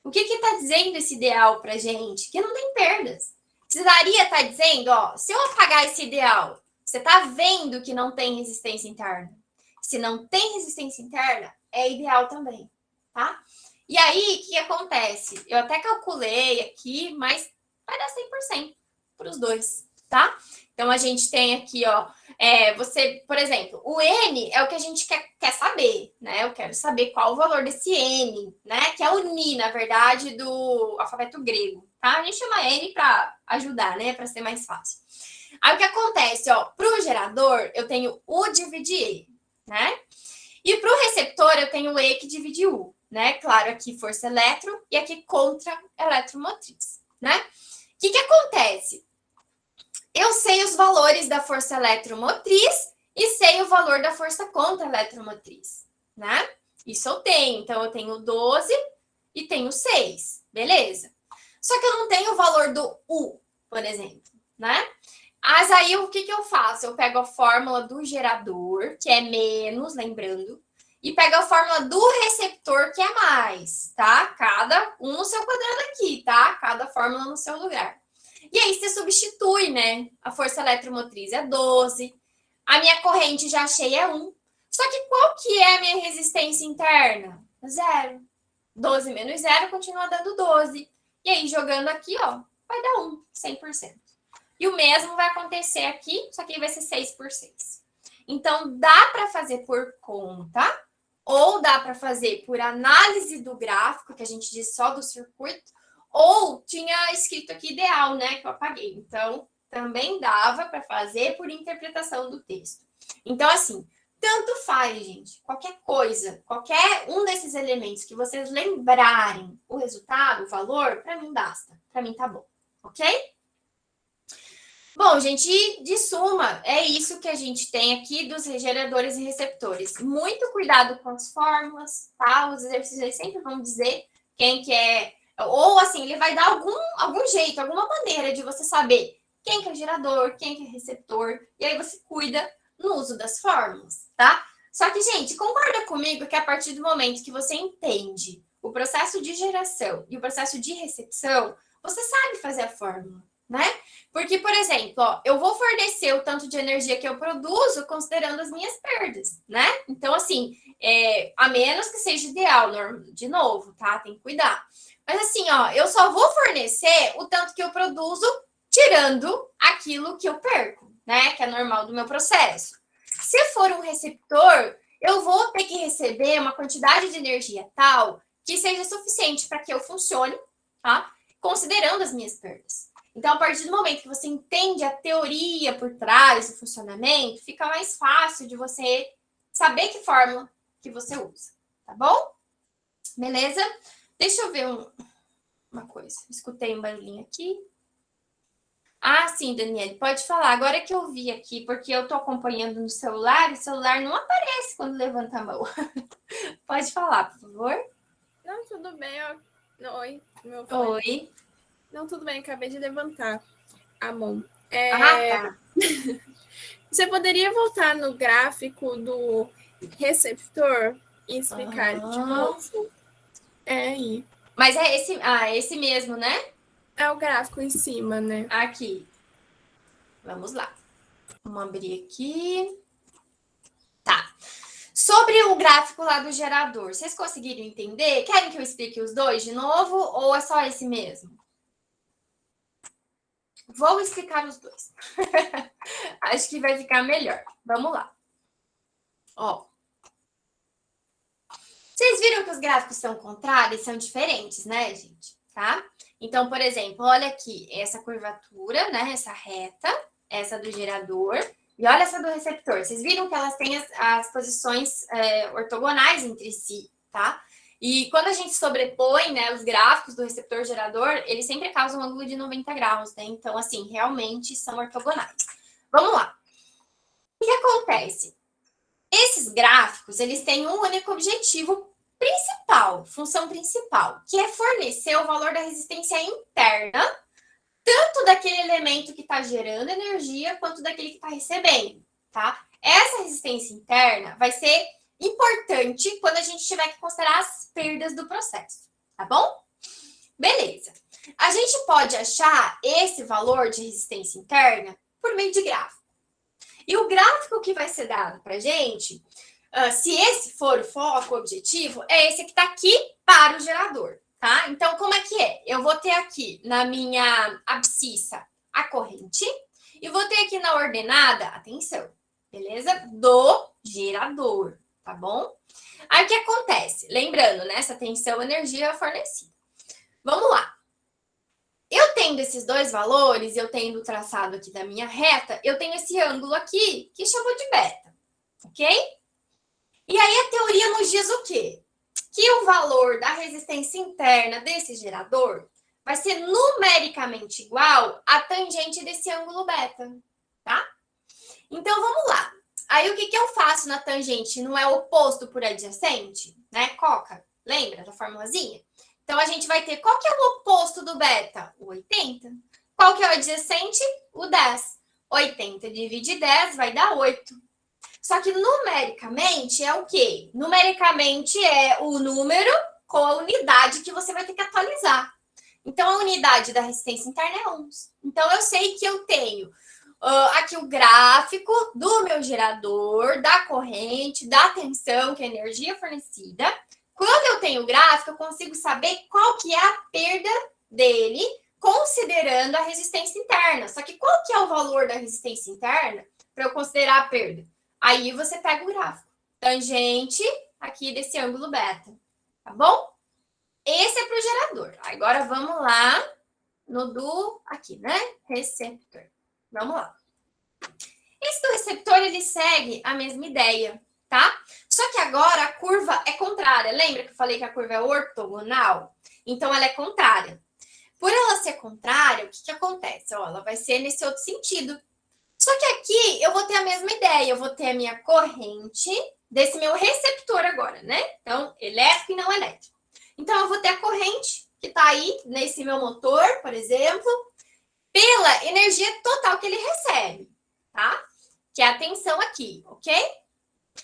[SPEAKER 1] O que está dizendo esse ideal para gente? Que não tem perdas. Precisaria estar dizendo, se eu apagar esse ideal, você está vendo que não tem resistência interna. Se não tem resistência interna, é ideal também, tá? E aí, o que acontece? Eu até calculei aqui, mas vai dar 100% para os dois, tá? Então, a gente tem aqui, você, por exemplo, o N é o que a gente quer saber, né? Eu quero saber qual o valor desse N, né? Que é o Ni, na verdade, do alfabeto grego, tá? A gente chama N para ajudar, né? Para ser mais fácil. Aí o que acontece, ó, para o gerador, eu tenho U divide E, né? E para o receptor, eu tenho E que divide U, né? Claro, aqui força elétron e aqui contra eletromotriz, né? O que acontece? Eu sei os valores da força eletromotriz e sei o valor da força contra eletromotriz, né? Isso eu tenho. Então, eu tenho 12 e tenho 6, beleza? Só que eu não tenho o valor do U, por exemplo, né? Mas aí, o que eu faço? Eu pego a fórmula do gerador, que é menos, lembrando, e pego a fórmula do receptor, que é mais, tá? Cada um no seu quadrado aqui, tá? Cada fórmula no seu lugar. E aí, você substitui, né? A força eletromotriz é 12, a minha corrente já achei é 1. Só que qual que é a minha resistência interna? 0. 12 menos 0 continua dando 12. E aí, jogando aqui, ó, vai dar 1, 100%. E o mesmo vai acontecer aqui, só que vai ser 6 por 6. Então, dá para fazer por conta, ou dá para fazer por análise do gráfico, que a gente diz só do circuito, ou tinha escrito aqui ideal, né, que eu apaguei. Então, também dava para fazer por interpretação do texto. Então, assim, tanto faz, gente. Qualquer coisa, qualquer um desses elementos que vocês lembrarem o resultado, o valor, para mim basta. Para mim tá bom, ok? Bom, gente, de suma, é isso que a gente tem aqui dos geradores e receptores. Muito cuidado com as fórmulas, tá? Os exercícios sempre vão dizer quem que é... Ou, assim, ele vai dar algum jeito, alguma maneira de você saber quem que é gerador, quem que é receptor. E aí você cuida no uso das fórmulas, tá? Só que, gente, concorda comigo que a partir do momento que você entende o processo de geração e o processo de recepção, você sabe fazer a fórmula, né? Porque, por exemplo, ó, eu vou fornecer o tanto de energia que eu produzo considerando as minhas perdas, né? Então, assim, a menos que seja ideal, de novo, tá? Tem que cuidar. Mas assim, ó, eu só vou fornecer o tanto que eu produzo tirando aquilo que eu perco, né? Que é normal do meu processo. Se for um receptor, eu vou ter que receber uma quantidade de energia tal que seja suficiente para que eu funcione, tá? Considerando as minhas perdas. Então, a partir do momento que você entende a teoria por trás do funcionamento, fica mais fácil de você saber que fórmula que você usa, tá bom? Beleza? Deixa eu ver uma coisa. Escutei um barulhinho aqui. Ah, sim, Daniele, pode falar. Agora que eu vi aqui, porque eu tô acompanhando no celular, o celular não aparece quando levanta a mão. Pode falar, por favor.
[SPEAKER 2] Não, tudo bem. Oi, meu
[SPEAKER 1] fone. Oi.
[SPEAKER 2] Não, tudo bem, acabei de levantar a mão.
[SPEAKER 1] Tá.
[SPEAKER 2] Você poderia voltar no gráfico do receptor e explicar de novo? É aí.
[SPEAKER 1] Mas é esse mesmo, né?
[SPEAKER 2] É o gráfico em cima, né?
[SPEAKER 1] Aqui. Vamos lá. Vamos abrir aqui. Tá. Sobre o gráfico lá do gerador, vocês conseguiram entender? Querem que eu explique os dois de novo ou é só esse mesmo? Vou explicar os dois. Acho que vai ficar melhor. Vamos lá. Ó. Vocês viram que os gráficos são contrários, são diferentes, né, gente? Tá? Então, por exemplo, olha aqui, essa curvatura, né? Essa reta, essa do gerador. E olha essa do receptor. Vocês viram que elas têm as posições ortogonais entre si, tá? E quando a gente sobrepõe, né, os gráficos do receptor-gerador, eles sempre causam um ângulo de 90 graus, né? Então, assim, realmente são ortogonais. Vamos lá. O que acontece? Esses gráficos, eles têm um único objetivo principal, função principal, que é fornecer o valor da resistência interna, tanto daquele elemento que está gerando energia, quanto daquele que está recebendo, tá? Essa resistência interna vai ser importante quando a gente tiver que considerar as perdas do processo, tá bom? Beleza. A gente pode achar esse valor de resistência interna por meio de gráfico. E o gráfico que vai ser dado para a gente, se esse for o foco, o objetivo, é esse que está aqui para o gerador, tá? Então, como é que é? Eu vou ter aqui na minha abscissa a corrente e vou ter aqui na ordenada, atenção, beleza? Do gerador, tá bom? Aí, o que acontece? Lembrando, né? Essa tensão, energia fornecida. Vamos lá. Eu Eu tendo esses dois valores, eu tendo o traçado aqui da minha reta, eu tenho esse ângulo aqui que chamou de beta, ok? E aí a teoria nos diz o quê? Que o valor da resistência interna desse gerador vai ser numericamente igual à tangente desse ângulo beta, tá? Então, vamos lá. Aí, o que eu faço na tangente? Não é oposto por adjacente? Né, Coca? Lembra da formulazinha? Então, a gente vai ter, qual que é o oposto do beta? O 80. Qual que é o adjacente? O 10. 80 divide 10 vai dar 8. Só que numericamente é o quê? Numericamente é o número com a unidade que você vai ter que atualizar. Então, a unidade da resistência interna é ohms. Então, eu sei que eu tenho aqui o gráfico do meu gerador, da corrente, da tensão, que é a energia fornecida. Quando eu tenho o gráfico, eu consigo saber qual que é a perda dele, considerando a resistência interna. Só que qual que é o valor da resistência interna para eu considerar a perda? Aí você pega o gráfico. Tangente aqui desse ângulo beta. Tá bom? Esse é para o gerador. Agora vamos lá no do aqui, né? Receptor. Vamos lá. Esse do receptor, ele segue a mesma ideia, tá? Só que agora a curva é contrária. Lembra que eu falei que a curva é ortogonal? Então, ela é contrária. Por ela ser contrária, o que acontece? Ó, ela vai ser nesse outro sentido. Só que aqui eu vou ter a mesma ideia. Eu vou ter a minha corrente desse meu receptor agora, né? Então, elétrico e não elétrico. Então, eu vou ter a corrente que está aí nesse meu motor, por exemplo, pela energia total que ele recebe, tá? Que é a tensão aqui, ok?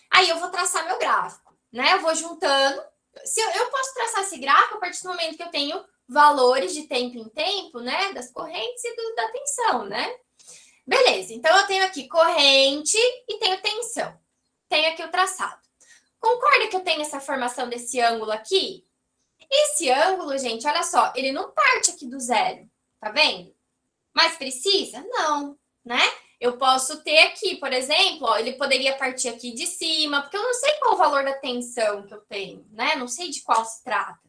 [SPEAKER 1] Aí eu vou traçar meu gráfico, né? Eu vou juntando. Se eu posso traçar esse gráfico a partir do momento que eu tenho valores de tempo em tempo, né? Das correntes e da tensão, né? Beleza, então eu tenho aqui corrente e tenho tensão. Tenho aqui o traçado. Concorda que eu tenho essa formação desse ângulo aqui? Esse ângulo, gente, olha só, ele não parte aqui do zero, tá vendo? Mas precisa? Não, né? Eu posso ter aqui, por exemplo, ó, ele poderia partir aqui de cima, porque eu não sei qual o valor da tensão que eu tenho, né? Não sei de qual se trata.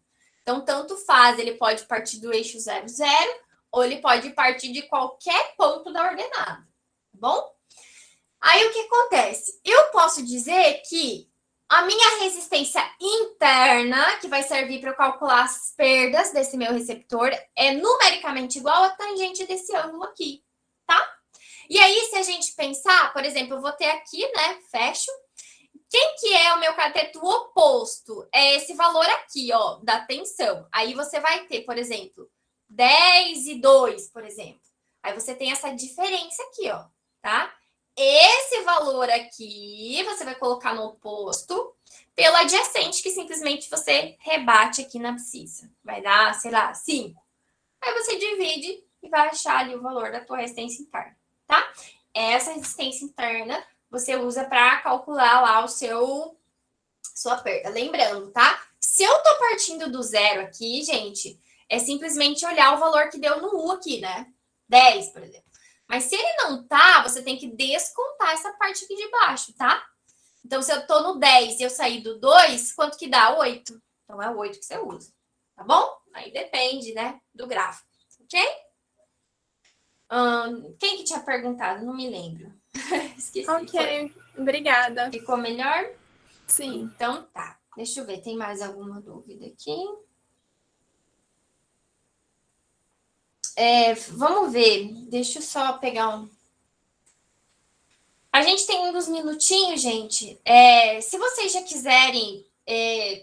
[SPEAKER 1] Então, tanto faz, ele pode partir do eixo 0, 0, ou ele pode partir de qualquer ponto da ordenada, tá bom? Aí, o que acontece? Eu posso dizer que a minha resistência interna, que vai servir para eu calcular as perdas desse meu receptor, é numericamente igual à tangente desse ângulo aqui, tá? E aí, se a gente pensar, por exemplo, eu vou ter aqui, né, fecho. Quem que é o meu cateto oposto? É esse valor aqui, ó, da tensão. Aí você vai ter, por exemplo, 10 e 2, por exemplo. Aí você tem essa diferença aqui, ó, tá? Esse valor aqui, você vai colocar no oposto pelo adjacente, que simplesmente você rebate aqui na abscissa. Vai dar, sei lá, 5. Aí você divide e vai achar ali o valor da tua resistência interna, tá? Essa resistência interna você usa para calcular lá sua perda. Lembrando, tá? Se eu tô partindo do zero aqui, gente, é simplesmente olhar o valor que deu no U aqui, né? 10, por exemplo. Mas se ele não tá, você tem que descontar essa parte aqui de baixo, tá? Então, se eu tô no 10 e eu sair do 2, quanto que dá? 8. Então, é o 8 que você usa, tá bom? Aí depende, né, do gráfico, ok? Quem que tinha perguntado? Não me lembro. Esqueci.
[SPEAKER 2] Ok, obrigada.
[SPEAKER 1] Ficou melhor?
[SPEAKER 2] Sim.
[SPEAKER 1] Então, tá. Deixa eu ver, tem mais alguma dúvida aqui? Vamos ver. Deixa eu só pegar um. A gente tem uns minutinhos, gente. Se vocês já quiserem,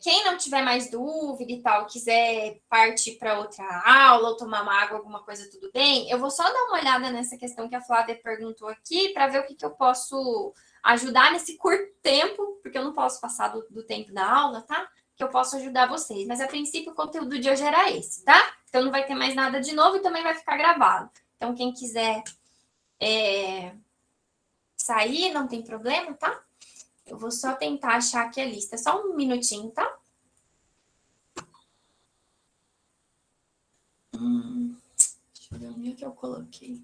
[SPEAKER 1] quem não tiver mais dúvida e tal, quiser partir para outra aula ou tomar uma água, alguma coisa, tudo bem. Eu vou só dar uma olhada nessa questão que a Flávia perguntou aqui para ver o que eu posso ajudar nesse curto tempo, porque eu não posso passar do tempo da aula, tá? Que eu posso ajudar vocês. Mas, a princípio, o conteúdo de hoje era esse, tá? Então, não vai ter mais nada de novo e também vai ficar gravado. Então, quem quiser sair, não tem problema, tá? Eu vou só tentar achar aqui a lista. Só um minutinho, tá? Deixa eu ver onde é que eu coloquei.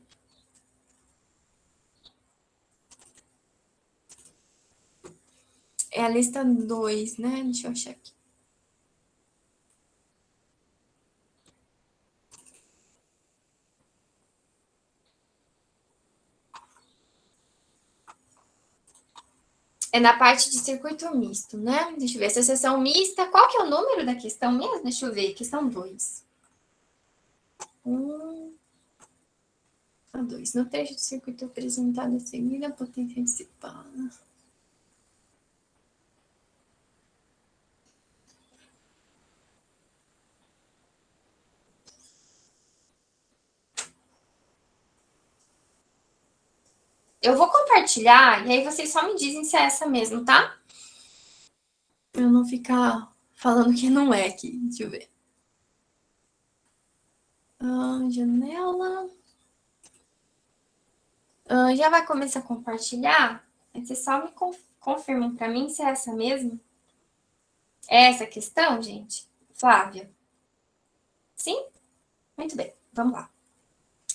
[SPEAKER 1] É a lista 2, né? Deixa eu achar aqui. É na parte de circuito misto, né? Deixa eu ver, essa seção mista, qual que é o número da questão mesmo? Deixa eu ver, questão 2. 2. No trecho do circuito apresentado a seguir, a potência dissipada. Eu vou compartilhar e aí vocês só me dizem se é essa mesmo, tá? Pra eu não ficar falando que não é aqui. Deixa eu ver. Janela. Já vai começar a compartilhar? Vocês só me confirmem para mim se é essa mesmo. É essa questão, gente? Flávia? Sim? Muito bem, vamos lá.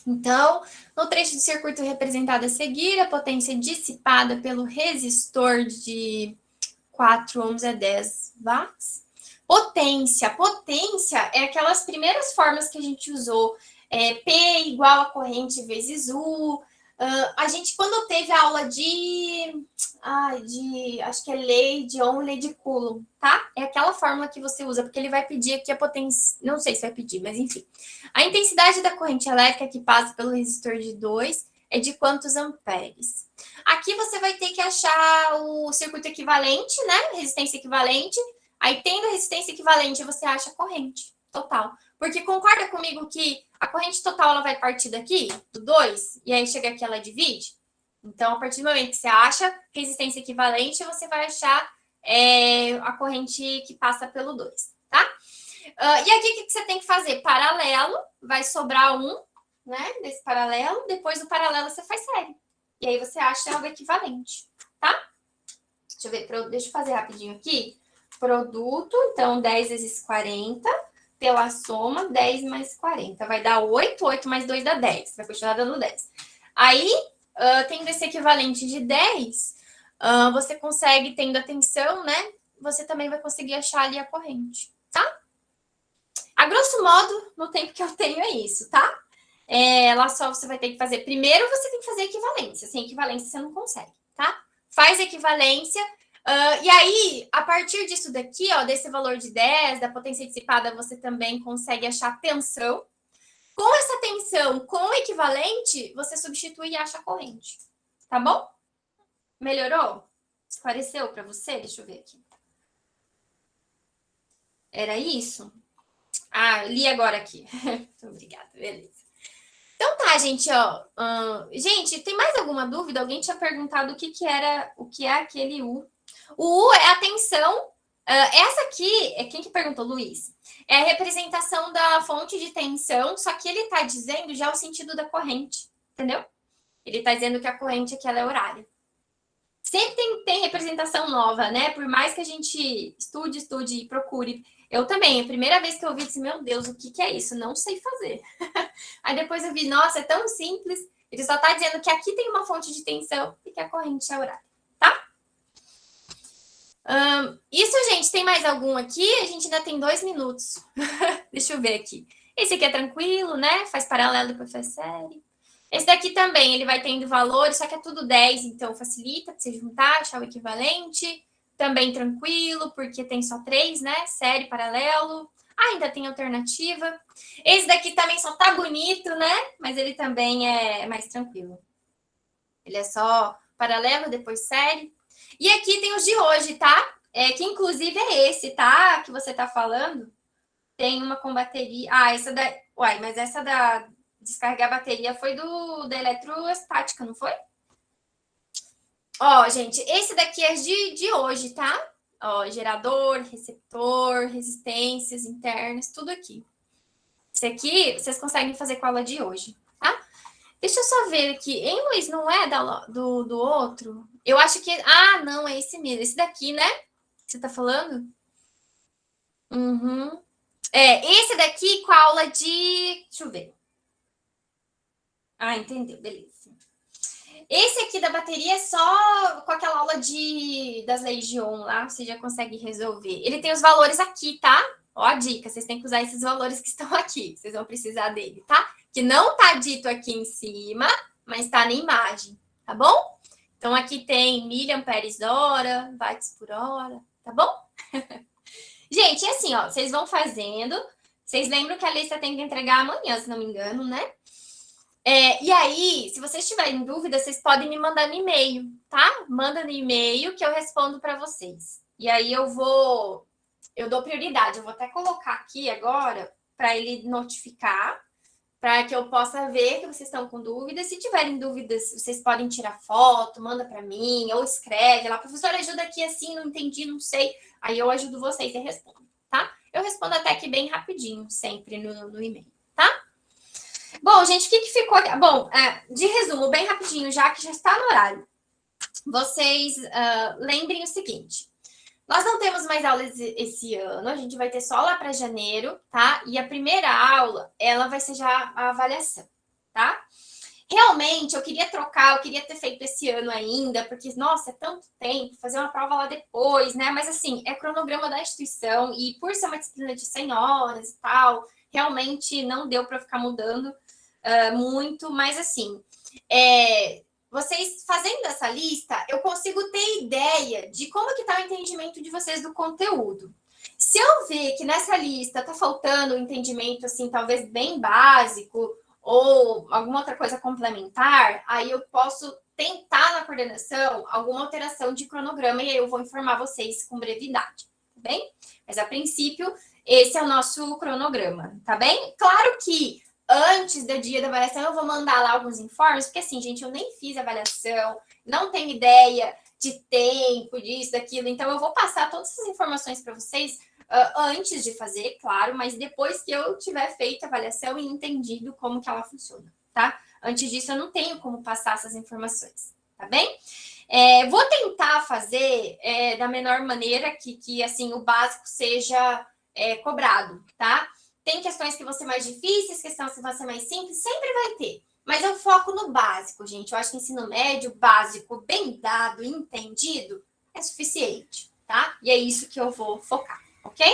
[SPEAKER 1] Então, no trecho do circuito representado a seguir, a potência dissipada pelo resistor de 4 ohms é 10 watts. Potência. Potência é aquelas primeiras formas que a gente usou. P igual a corrente vezes U. A gente, quando teve a aula acho que é lei de Ohm, lei de Coulomb, tá? É aquela fórmula que você usa, porque ele vai pedir aqui a potência, não sei se vai pedir, mas enfim. A intensidade da corrente elétrica que passa pelo resistor de 2 é de quantos amperes? Aqui você vai ter que achar o circuito equivalente, né? Resistência equivalente. Aí, tendo a resistência equivalente, você acha a corrente total. Porque concorda comigo que a corrente total ela vai partir daqui, do 2, e aí chega aqui ela divide? Então, a partir do momento que você acha resistência equivalente, você vai achar a corrente que passa pelo 2, tá? E aqui, o que você tem que fazer? Paralelo, vai sobrar um, né, desse paralelo. Depois do paralelo, você faz série. E aí, você acha o equivalente, tá? Deixa eu ver, deixa eu fazer rapidinho aqui. Produto, então, 10 vezes 40... pela soma, 10 mais 40. Vai dar 8, 8 mais 2 dá 10. Vai continuar dando 10. Aí, tendo esse equivalente de 10, você consegue, tendo a tensão, né? Você também vai conseguir achar ali a corrente, tá? A grosso modo, no tempo que eu tenho é isso, tá? Lá só você vai ter que fazer... Primeiro, você tem que fazer equivalência. Sem equivalência, você não consegue, tá? Faz equivalência... e aí, a partir disso daqui, ó, desse valor de 10, da potência dissipada, você também consegue achar tensão. Com essa tensão, com o equivalente, você substitui e acha a corrente. Tá bom? Melhorou? Esclareceu para você? Deixa eu ver aqui. Era isso? Li agora aqui. Obrigada, beleza. Então tá, gente, ó. Gente, tem mais alguma dúvida? Alguém tinha perguntado o que é aquele U. O U é a tensão. Essa aqui, quem que perguntou, Luiz? É a representação da fonte de tensão, só que ele está dizendo já o sentido da corrente, entendeu? Ele está dizendo que a corrente aqui ela é horária. Sempre tem representação nova, né? Por mais que a gente estude e procure. Eu também, a primeira vez que eu vi, disse, meu Deus, o que é isso? Não sei fazer. Aí depois eu vi, nossa, é tão simples. Ele só está dizendo que aqui tem uma fonte de tensão e que a corrente é horária, tá? Isso, gente, tem mais algum aqui? A gente ainda tem 2 minutos. Deixa eu ver aqui. Esse aqui é tranquilo, né? Faz paralelo depois faz série. Esse daqui também, ele vai tendo valores, só que é tudo 10, então facilita para você juntar, achar o equivalente. Também tranquilo, porque tem só 3, né? Série, paralelo. Ainda tem alternativa. Esse daqui também só tá bonito, né? Mas ele também é mais tranquilo. Ele é só paralelo, depois série. E aqui tem os de hoje, tá? Que inclusive é esse, tá? Que você tá falando. Tem uma com bateria. Essa da... Uai, mas essa da descarregar a bateria foi da eletroestática, não foi? Ó, gente, esse daqui é de hoje, tá? Ó, gerador, receptor, resistências internas, tudo aqui. Esse aqui vocês conseguem fazer com a aula de hoje, tá? Deixa eu só ver aqui. Hein, Luiz? Não é do outro? Eu acho que... não, é esse mesmo. Esse daqui, né? Você tá falando? Uhum. Esse daqui com a aula de... Deixa eu ver. Entendeu. Beleza. Esse aqui da bateria é só com aquela aula das leis de Ohm lá. Você já consegue resolver. Ele tem os valores aqui, tá? Ó a dica. Vocês têm que usar esses valores que estão aqui. Vocês vão precisar dele, tá? Que não tá dito aqui em cima, mas tá na imagem, tá bom? Então, aqui tem miliamperes-hora, watts por hora, tá bom? Gente, é assim, ó, vocês vão fazendo. Vocês lembram que a lista tem que entregar amanhã, se não me engano, né? E aí, se vocês tiverem dúvida, vocês podem me mandar no e-mail, tá? Manda no e-mail que eu respondo para vocês. E aí eu dou prioridade. Eu vou até colocar aqui agora para ele notificar, para que eu possa ver que vocês estão com dúvidas. Se tiverem dúvidas, vocês podem tirar foto, manda para mim, ou escreve lá. Professora, ajuda aqui assim, não entendi, não sei. Aí eu ajudo vocês e respondo, tá? Eu respondo até que bem rapidinho, sempre no e-mail, tá? Bom, gente, o que ficou aqui? Bom, de resumo, bem rapidinho, já que já está no horário. Vocês lembrem o seguinte. Nós não temos mais aulas esse ano, a gente vai ter só lá para janeiro, tá? E a primeira aula, ela vai ser já a avaliação, tá? Realmente, eu queria ter feito esse ano ainda, porque, nossa, é tanto tempo, fazer uma prova lá depois, né? Mas, assim, é cronograma da instituição e por ser uma disciplina de 100 horas e tal, realmente não deu para ficar mudando muito, mas, assim, vocês fazendo essa lista, eu consigo ter ideia de como que está o entendimento de vocês do conteúdo. Se eu ver que nessa lista está faltando um entendimento, assim, talvez bem básico, ou alguma outra coisa complementar, aí eu posso tentar na coordenação alguma alteração de cronograma e aí eu vou informar vocês com brevidade, tá bem? Mas a princípio, esse é o nosso cronograma, tá bem? Claro que antes do dia da avaliação eu vou mandar lá alguns informes, porque assim, gente, eu nem fiz avaliação, não tenho ideia de tempo, disso, daquilo, então eu vou passar todas essas informações para vocês antes de fazer, claro, mas depois que eu tiver feito a avaliação e entendido como que ela funciona, tá? Antes disso, eu não tenho como passar essas informações, tá bem? Vou tentar fazer da menor maneira que assim, o básico seja cobrado, tá? Tem questões que vão ser mais difíceis, questões que vão ser mais simples, sempre vai ter. Mas eu foco no básico, gente. Eu acho que ensino médio, básico, bem dado, entendido, é suficiente, tá? E é isso que eu vou focar. Ok?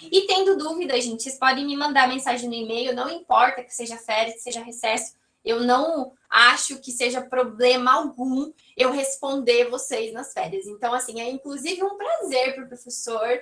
[SPEAKER 1] E tendo dúvida, gente, vocês podem me mandar mensagem no e-mail, não importa que seja férias, que seja recesso, eu não acho que seja problema algum eu responder vocês nas férias. Então, assim, é inclusive um prazer para o professor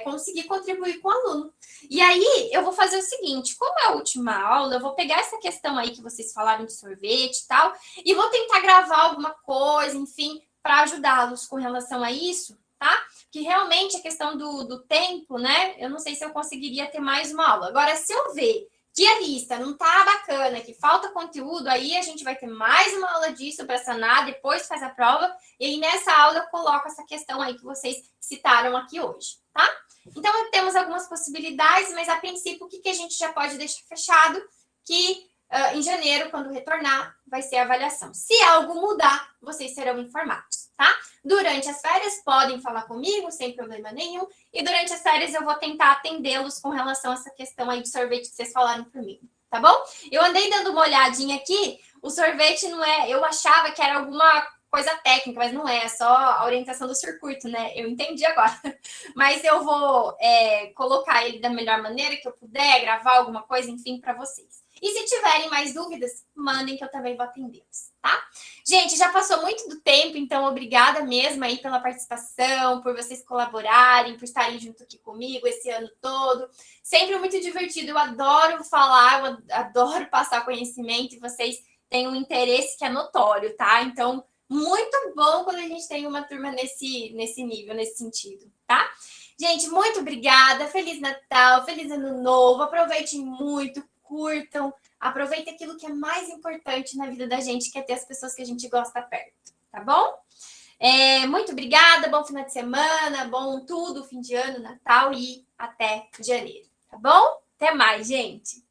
[SPEAKER 1] conseguir contribuir com o aluno. E aí, eu vou fazer o seguinte, como é a última aula, eu vou pegar essa questão aí que vocês falaram de sorvete e tal, e vou tentar gravar alguma coisa, enfim, para ajudá-los com relação a isso, tá? Que realmente a questão do tempo, né? Eu não sei se eu conseguiria ter mais uma aula. Agora, se eu ver que a lista não tá bacana, que falta conteúdo, aí a gente vai ter mais uma aula disso para sanar, depois faz a prova, e aí nessa aula eu coloco essa questão aí que vocês citaram aqui hoje, tá? Então, temos algumas possibilidades, mas a princípio, o que a gente já pode deixar fechado? Que em janeiro, quando retornar, vai ser a avaliação. Se algo mudar, vocês serão informados, tá? Durante as férias, podem falar comigo, sem problema nenhum. E durante as férias, eu vou tentar atendê-los com relação a essa questão aí de sorvete que vocês falaram por mim, tá bom? Eu andei dando uma olhadinha aqui, o sorvete não é... Eu achava que era alguma coisa técnica, mas não é só a orientação do circuito, né? Eu entendi agora. Mas eu vou colocar ele da melhor maneira que eu puder, gravar alguma coisa, enfim, para vocês. E se tiverem mais dúvidas, mandem que eu também vou atendê-los, tá? Gente, já passou muito do tempo, então obrigada mesmo aí pela participação, por vocês colaborarem, por estarem junto aqui comigo esse ano todo. Sempre muito divertido, eu adoro falar, eu adoro passar conhecimento e vocês têm um interesse que é notório, tá? Então, muito bom quando a gente tem uma turma nesse nível, nesse sentido, tá? Gente, muito obrigada, Feliz Natal, Feliz Ano Novo, aproveitem muito, curtam, aproveitem aquilo que é mais importante na vida da gente, que é ter as pessoas que a gente gosta perto, tá bom? Muito obrigada, bom final de semana, bom tudo, fim de ano, Natal e até janeiro, tá bom? Até mais, gente!